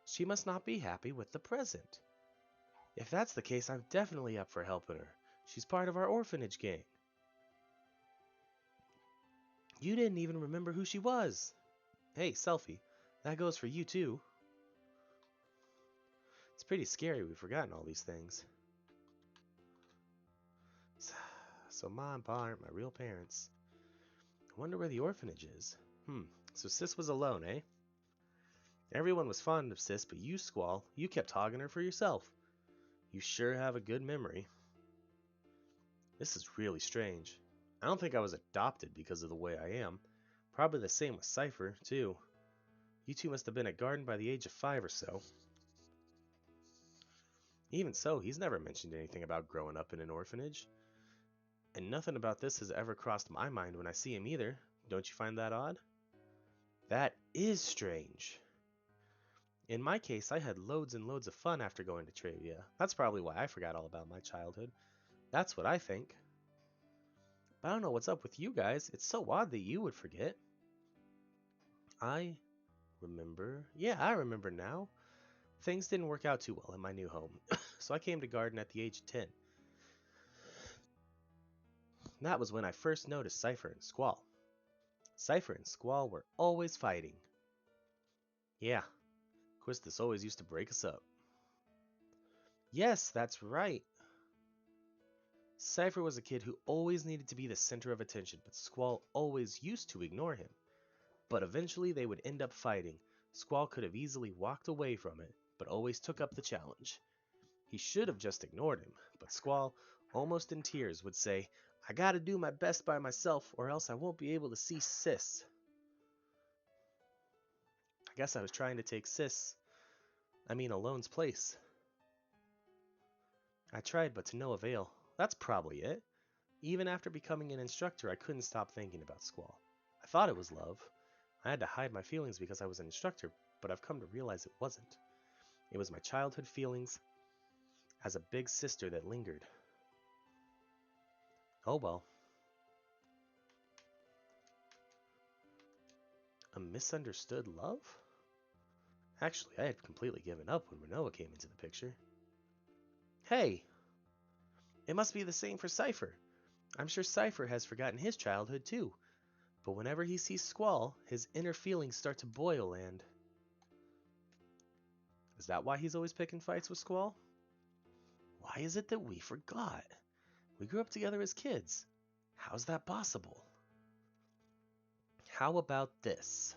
She must not be happy with the present. If that's the case, I'm definitely up for helping her. She's part of our orphanage gang. You didn't even remember who she was. Hey, Selfie, that goes for you too. It's pretty scary we've forgotten all these things. So Ma and Pa aren't my real parents. I wonder where the orphanage is. So Sis was alone, eh? Everyone was fond of Sis, but you, Squall, you kept hogging her for yourself. You sure have a good memory. This is really strange. I don't think I was adopted because of the way I am. Probably the same with Cypher, too. You two must have been at Garden by the age of 5 or so. Even so, he's never mentioned anything about growing up in an orphanage. And nothing about this has ever crossed my mind when I see him either. Don't you find that odd? That is strange. In my case, I had loads and loads of fun after going to Travia. That's probably why I forgot all about my childhood. That's what I think. But I don't know what's up with you guys. It's so odd that you would forget. I remember. Yeah, I remember now. Things didn't work out too well in my new home, so I came to Garden at the age of 10. That was when I first noticed Cypher and Squall. Cypher and Squall were always fighting. Yeah, Quistis always used to break us up. Yes, that's right. Cypher was a kid who always needed to be the center of attention, but Squall always used to ignore him. But eventually they would end up fighting. Squall could have easily walked away from it, but always took up the challenge. He should have just ignored him, but Squall, almost in tears, would say, "I gotta do my best by myself, or else I won't be able to see Sis." I guess I was trying to take Alone's place. I tried, but to no avail. That's probably it. Even after becoming an instructor, I couldn't stop thinking about Squall. I thought it was love. I had to hide my feelings because I was an instructor, but I've come to realize it wasn't. It was my childhood feelings as a big sister that lingered. Oh well. A misunderstood love? Actually, I had completely given up when Renoa came into the picture. Hey! It must be the same for Cypher. I'm sure Cypher has forgotten his childhood too. But whenever he sees Squall, his inner feelings start to boil and... Is that why he's always picking fights with Squall? Why is it that we forgot? We grew up together as kids. How's that possible? How about this?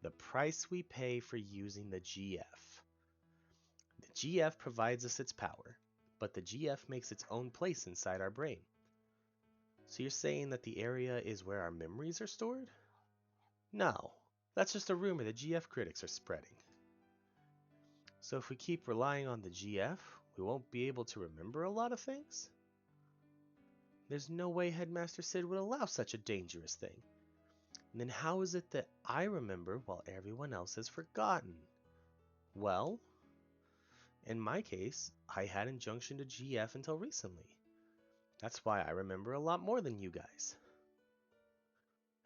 The price we pay for using the GF. The GF provides us its power, but the GF makes its own place inside our brain. So you're saying that the area is where our memories are stored? No, that's just a rumor the GF critics are spreading. So if we keep relying on the GF, we won't be able to remember a lot of things? There's no way Headmaster Sid would allow such a dangerous thing. And then how is it that I remember while everyone else has forgotten? Well, in my case, I hadn't junctioned to GF until recently. That's why I remember a lot more than you guys.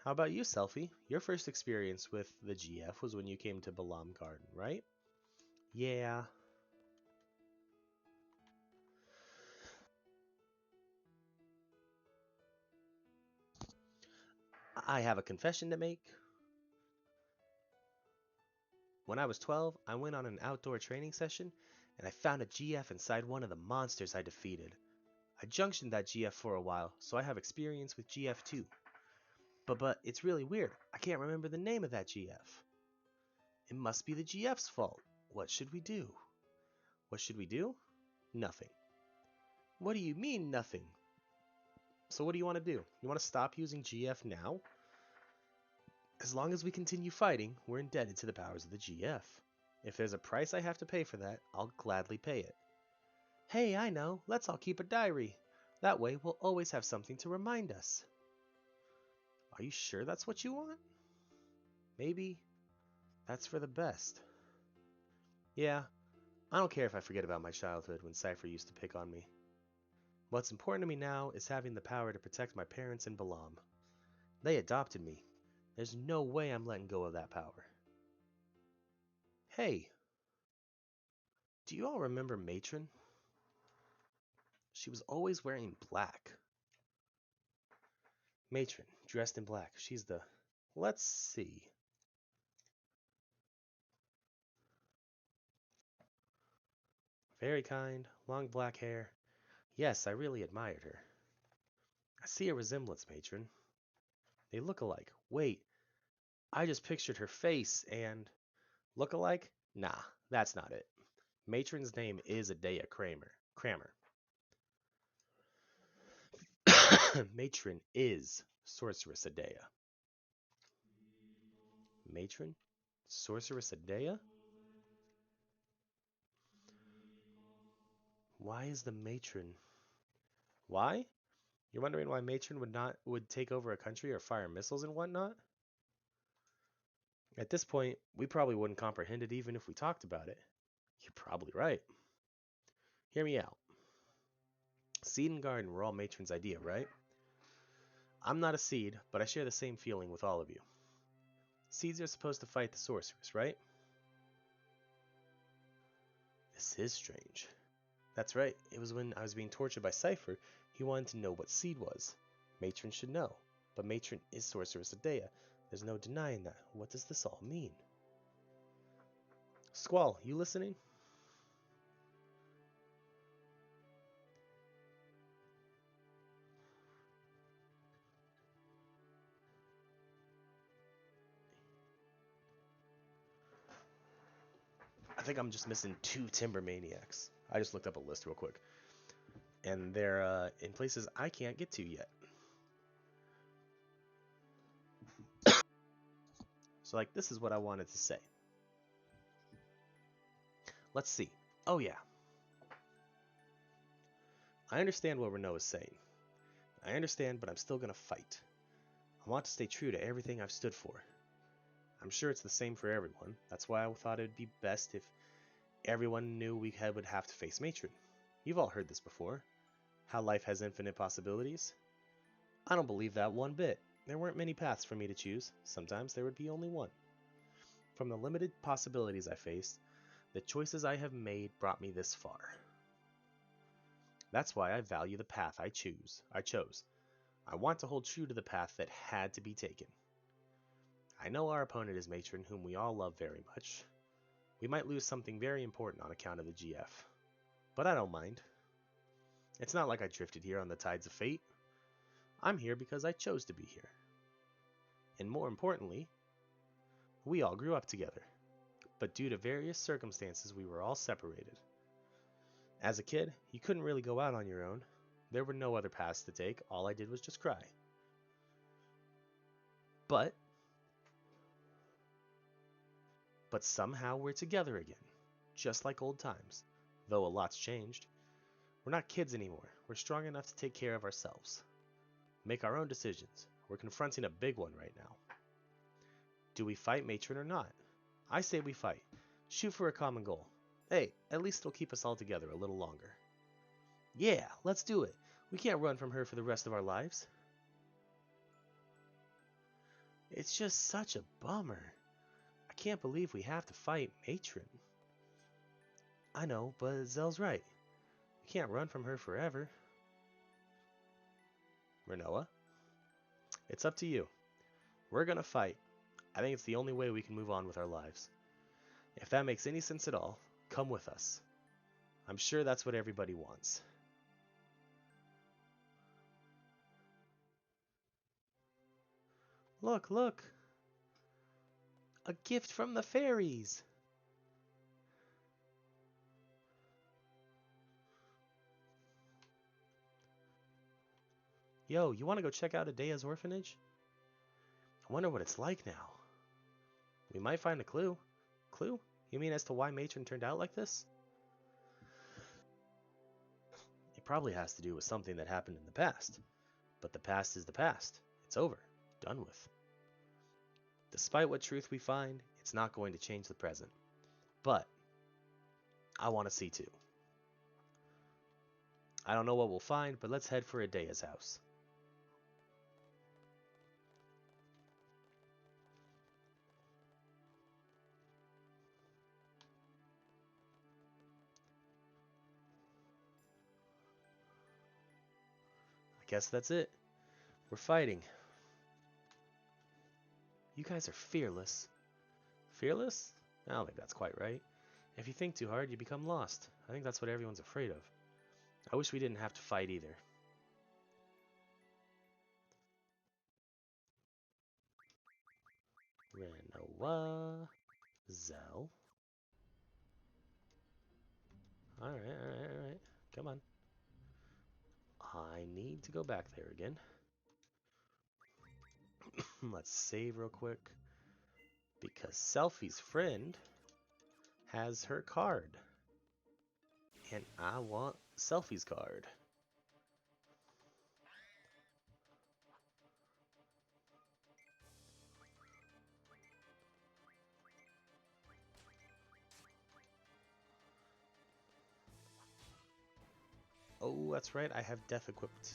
How about you, Selfie? Your first experience with the GF was when you came to Balam Garden, right? Yeah. I have a confession to make. When I was 12, I went on an outdoor training session, and I found a GF inside one of the monsters I defeated. I junctioned that GF for a while, so I have experience with GF too. But it's really weird. I can't remember the name of that GF. It must be the GF's fault. What should we do? What should we do? Nothing. What do you mean, nothing? So what do you want to do? You want to stop using GF now? As long as we continue fighting, we're indebted to the powers of the GF. If there's a price I have to pay for that, I'll gladly pay it. Hey, I know. Let's all keep a diary. That way, we'll always have something to remind us. Are you sure that's what you want? Maybe that's for the best. Yeah, I don't care if I forget about my childhood when Cypher used to pick on me. What's important to me now is having the power to protect my parents in Balam. They adopted me. There's no way I'm letting go of that power. Hey, do you all remember Matron? She was always wearing black. Matron, dressed in black. She's the... Let's see. Very kind, long black hair. Yes, I really admired her. I see a resemblance, Matron. They look alike. Wait, I just pictured her face and... Look alike? Nah, that's not it. Matron's name is Adea Crammer. Matron is Sorceress Adea. Matron? Sorceress Adea? Why is the matron... Why? You're wondering why Matron would take over a country or fire missiles and whatnot? At this point, we probably wouldn't comprehend it even if we talked about it. You're probably right. Hear me out. Seed and Garden were all Matron's idea, right? I'm not a seed, but I share the same feeling with all of you. Seeds are supposed to fight the sorceress, right? This is strange. That's right, it was when I was being tortured by Cypher, he wanted to know what seed was. Matron should know. But Matron is Sorceress Adea. There's no denying that. What does this all mean? Squall, you listening? I think I'm just missing 2 Timber Maniacs. I just looked up a list real quick. And they're in places I can't get to yet. So, like, this is what I wanted to say. Let's see. Oh, yeah. I understand what Renault is saying. I understand, but I'm still going to fight. I want to stay true to everything I've stood for. I'm sure it's the same for everyone. That's why I thought it would be best if everyone knew we would have to face Matron. You've all heard this before. How life has infinite possibilities. I don't believe that one bit. There weren't many paths for me to choose. Sometimes there would be only one. From the limited possibilities I faced, the choices I have made brought me this far. That's why I value the path I chose. I want to hold true to the path that had to be taken. I know our opponent is Matron, whom we all love very much. We might lose something very important on account of the GF. But I don't mind. It's not like I drifted here on the tides of fate. I'm here because I chose to be here. And more importantly, we all grew up together. But due to various circumstances, we were all separated. As a kid, you couldn't really go out on your own. There were no other paths to take. All I did was just cry. But somehow we're together again, just like old times, though a lot's changed. We're not kids anymore. We're strong enough to take care of ourselves, make our own decisions. We're confronting a big one right now. Do we fight Matron or not? I say we fight. Shoot for a common goal. Hey, at least it'll keep us all together a little longer. Yeah, let's do it. We can't run from her for the rest of our lives. It's just such a bummer. I can't believe we have to fight Matron. I know, but Zell's right. We can't run from her forever. Renoa, it's up to you. We're gonna fight. I think it's the only way we can move on with our lives. If that makes any sense at all, come with us. I'm sure that's what everybody wants. Look, look! A gift from the fairies! Yo, you want to go check out Adea's orphanage? I wonder what it's like now. We might find a clue. Clue? You mean as to why Matron turned out like this? It probably has to do with something that happened in the past. But the past is the past. It's over. Done with. Despite what truth we find, it's not going to change the present. But I want to see too. I don't know what we'll find, but let's head for Adea's house. I guess that's it. We're fighting. You guys are fearless. Fearless? I don't think that's quite right. If you think too hard, you become lost. I think that's what everyone's afraid of. I wish we didn't have to fight either. Renoa. Zell. Alright. Come on. I need to go back there again. Let's save real quick. Because Selfie's friend has her card. And I want Selfie's card. Oh, that's right, I have Death equipped.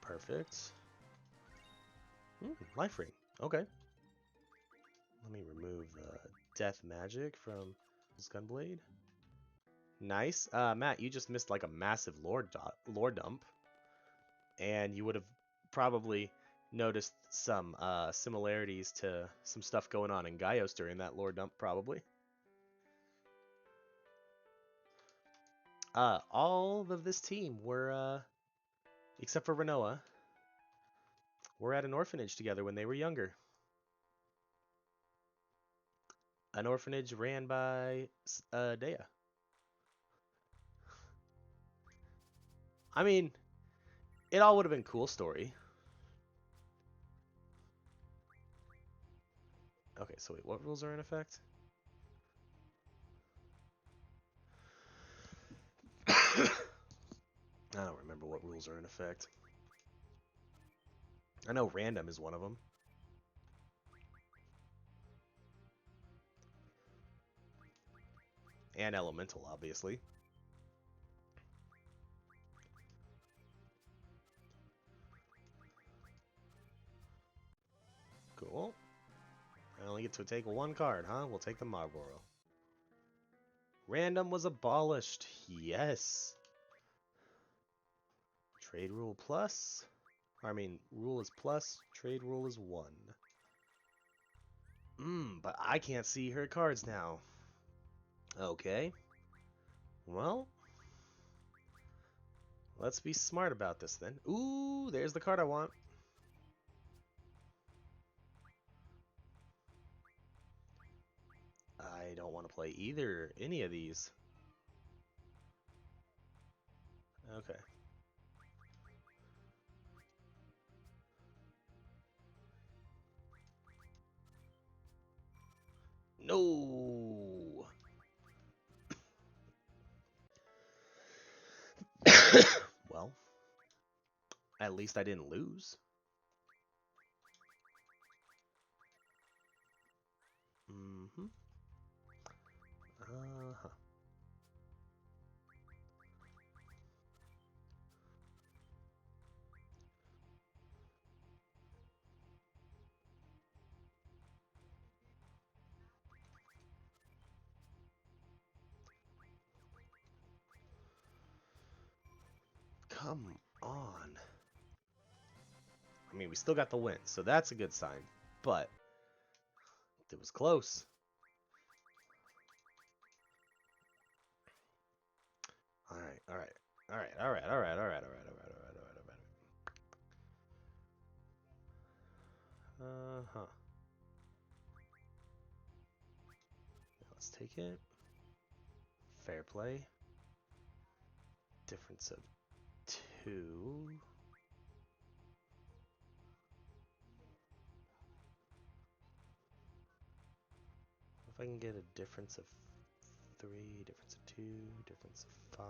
Perfect. Life ring. Okay. Let me remove death magic from his gunblade. Nice. Matt, you just missed like a massive lore dump, and you would have probably noticed some similarities to some stuff going on in Gaios during that lore dump, probably. All of this team were, except for Renoa, were at an orphanage together when they were younger. An orphanage ran by Dea. I mean, it all would have been a cool story. Okay, so wait, what rules are in effect? I don't remember what rules are in effect. I know random is one of them. And elemental, obviously. Cool. I only get to take one card, huh? We'll take the Marlboro. Random was abolished. Yes. Trade rule plus. I mean, rule is plus, trade rule is 1. But I can't see her cards now. Okay. Well, let's be smart about this then. Ooh, there's the card I want. I don't want to play any of these. Okay. No. Well, at least I didn't lose. Mm-hmm. Uh-huh. Come on. I mean, we still got the win, so that's a good sign. But it was close. All right, all right, all right, all right, all right, all right, all right, all right, all right, all right, all right. Uh-huh. Let's take it. Fair play. Difference of 2. If I can get a difference of 3, difference of 2, difference of 5.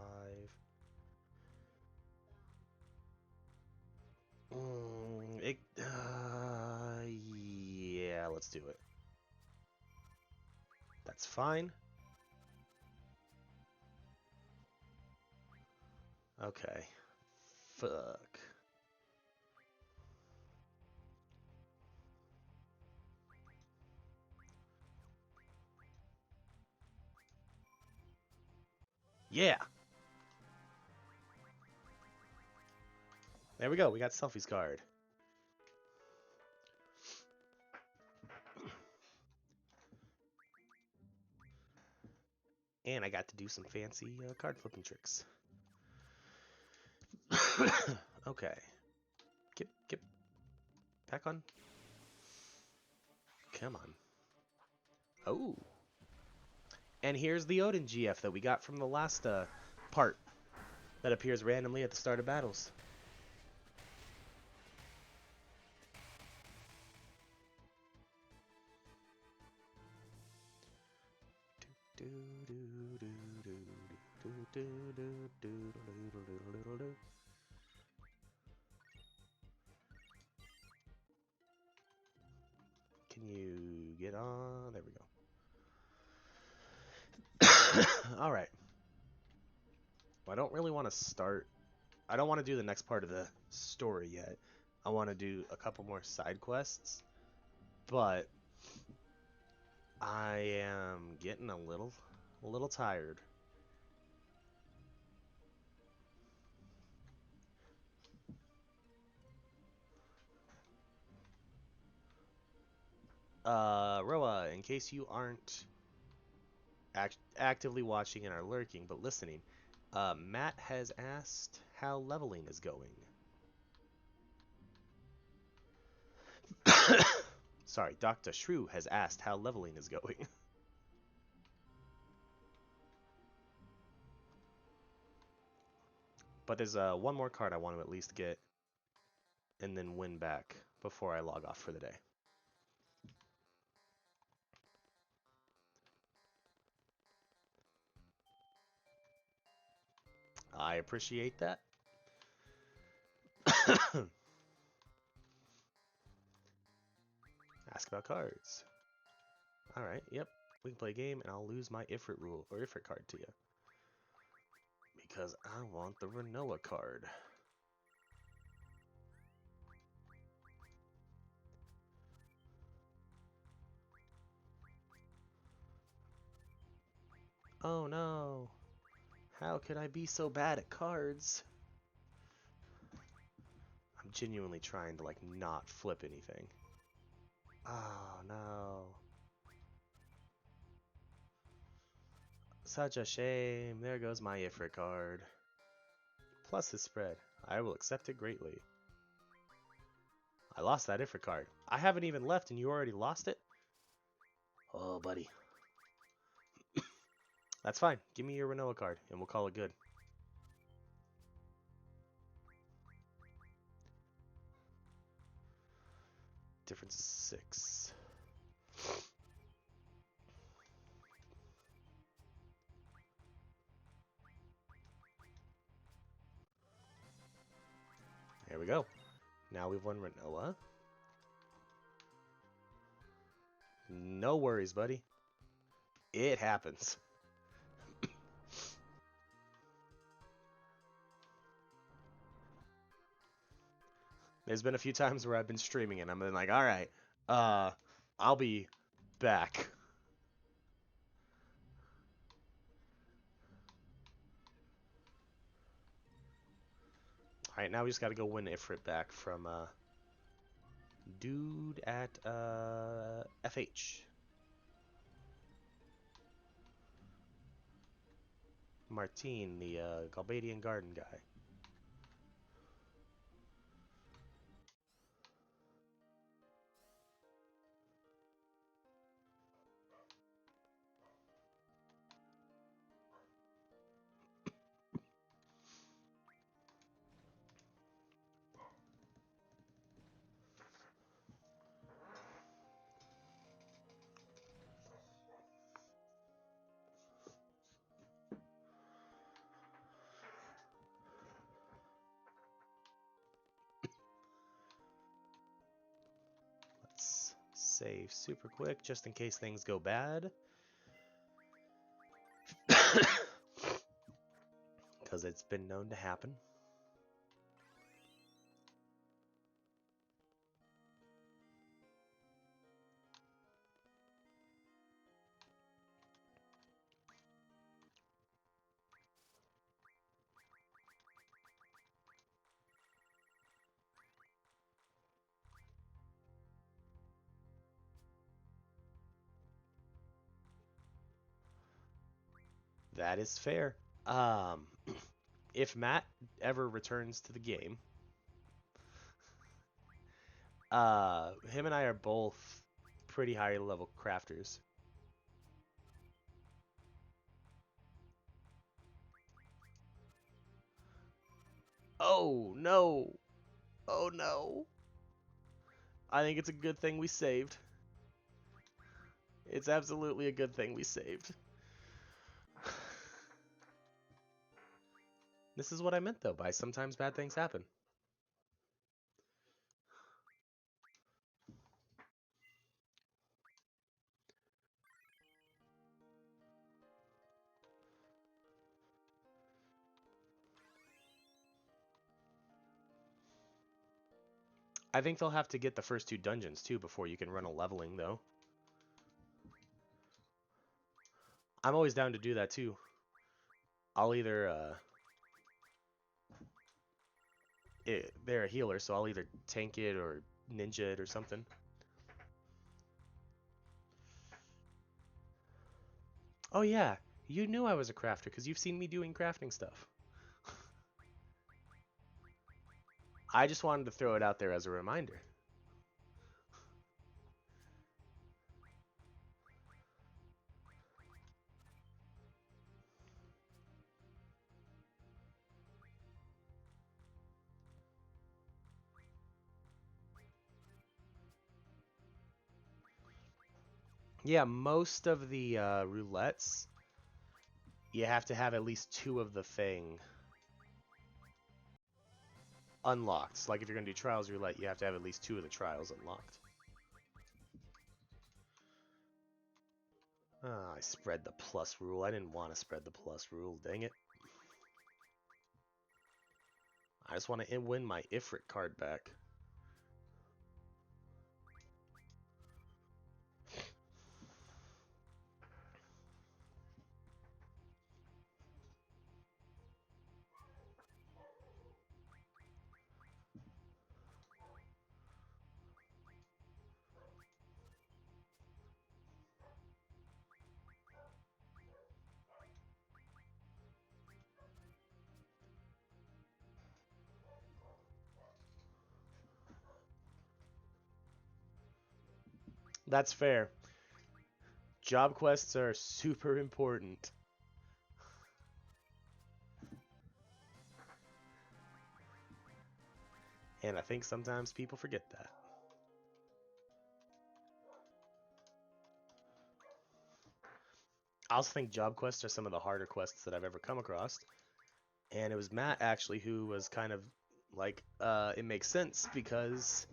Yeah, let's do it. That's fine. Okay. Fuck. Yeah. There we go. We got Selfie's card. And I got to do some fancy card flipping tricks. Okay. Get back on. Come on. Oh. And here's the Odin GF that we got from the last part that appears randomly at the start of battles. Can you get on? There we go. All right. Well, I don't really want to start I don't want to do the next part of the story yet. I want to do a couple more side quests, but I am getting a little tired. Roa, in case you aren't actively watching and are lurking but listening, Matt has asked how leveling is going. Sorry, Dr. Shrew has asked how leveling is going. But there's one more card I want to at least get and then win back before I log off for the day. I appreciate that. Ask about cards. Alright, yep. We can play a game and I'll lose my Ifrit rule or Ifrit card to you. Because I want the Renoa card. Oh no. How could I be so bad at cards? I'm genuinely trying to like not flip anything. Oh no. Such a shame. There goes my Ifrit card. Plus his spread. I will accept it greatly. I lost that Ifrit card. I haven't even left and you already lost it? Oh, buddy. That's fine. Give me your Renoa card and we'll call it good. Difference is 6. There we go. Now we've won Renoa. No worries, buddy. It happens. There's been a few times where I've been streaming and I'm been like, all right, I'll be back. All right, now we just got to go win Ifrit back from dude at FH. Martine, the Galbadian Garden guy. Let's save super quick just in case things go bad. Because it's been known to happen. That is fair. If Matt ever returns to the game, him and I are both pretty high level crafters. Oh no! Oh no! I think it's a good thing we saved. It's absolutely a good thing we saved. This is what I meant though by sometimes bad things happen. I think they'll have to get the first 2 dungeons too before you can run a leveling though. I'm always down to do that too. I'll either they're a healer, so I'll either tank it or ninja it or something. Oh yeah, you knew I was a crafter because you've seen me doing crafting stuff. I just wanted to throw it out there as a reminder. Yeah, most of the roulettes, you have to have at least 2 of the thing unlocked. Like if you're going to do trials roulette, you have to have at least 2 of the trials unlocked. I spread the plus rule. I didn't want to spread the plus rule. Dang it. I just want to win my Ifrit card back. That's fair. Job quests are super important. And I think sometimes people forget that. I also think job quests are some of the harder quests that I've ever come across. And it was Matt, actually, who was kind of like, it makes sense because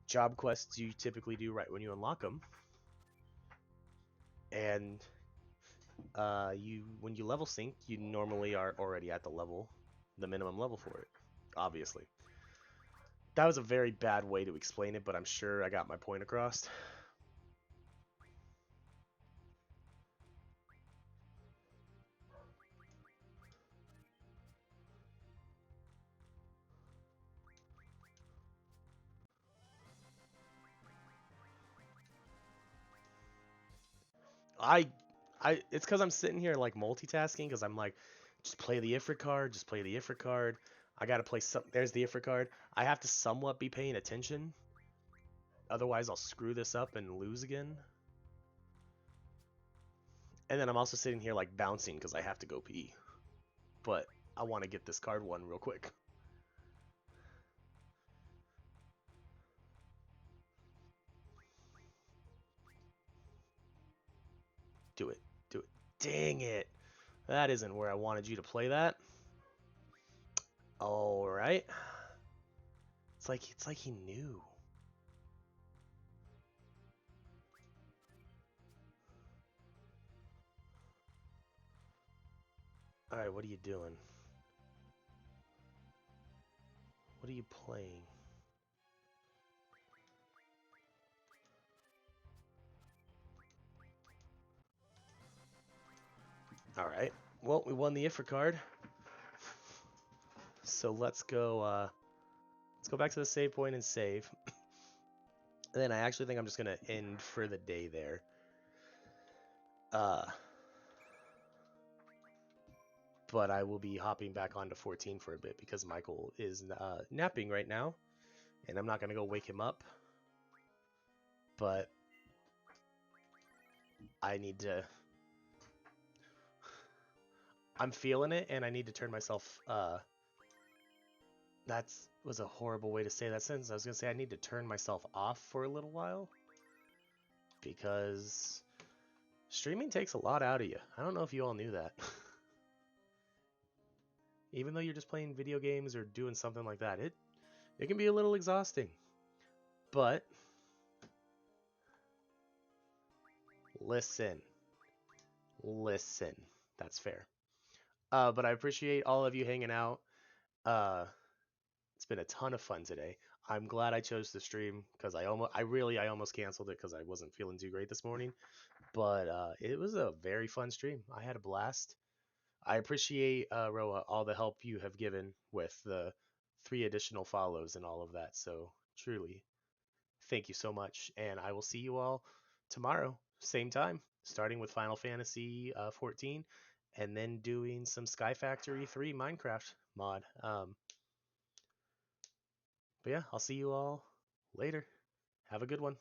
job quests you typically do right when you unlock them. And when you level sync, you normally are already at the minimum level for it, obviously. That was a very bad way to explain it, but I'm sure I got my point across. I, it's because I'm sitting here like multitasking because I'm like, just play the Ifrit card, just play the Ifrit card. I gotta play some. There's the Ifrit card. I have to somewhat be paying attention, otherwise I'll screw this up and lose again. And then I'm also sitting here like bouncing because I have to go pee, but I want to get this card one real quick. Do it, do it. Dang it! That isn't where I wanted you to play that. All right. It's like he knew. All right, what are you doing? What are you playing? All right. Well, we won the Ifrit card. So let's go back to the save point and save. And then I actually think I'm just gonna end for the day there. But I will be hopping back onto 14 for a bit because Michael is napping right now, and I'm not gonna go wake him up. But I need to. I'm feeling it, and I need to turn myself. That was a horrible way to say that sentence. I was gonna say I need to turn myself off for a little while because streaming takes a lot out of you. I don't know if you all knew that. Even though you're just playing video games or doing something like that, it can be a little exhausting. But listen, that's fair. But I appreciate all of you hanging out. It's been a ton of fun today. I'm glad I chose to stream because I almost canceled it because I wasn't feeling too great this morning. But it was a very fun stream. I had a blast. I appreciate Roa all the help you have given with the 3 additional follows and all of that. So truly, thank you so much. And I will see you all tomorrow, same time, starting with Final Fantasy 14, and then doing some Sky Factory 3 Minecraft mod. But yeah, I'll see you all later. Have a good one.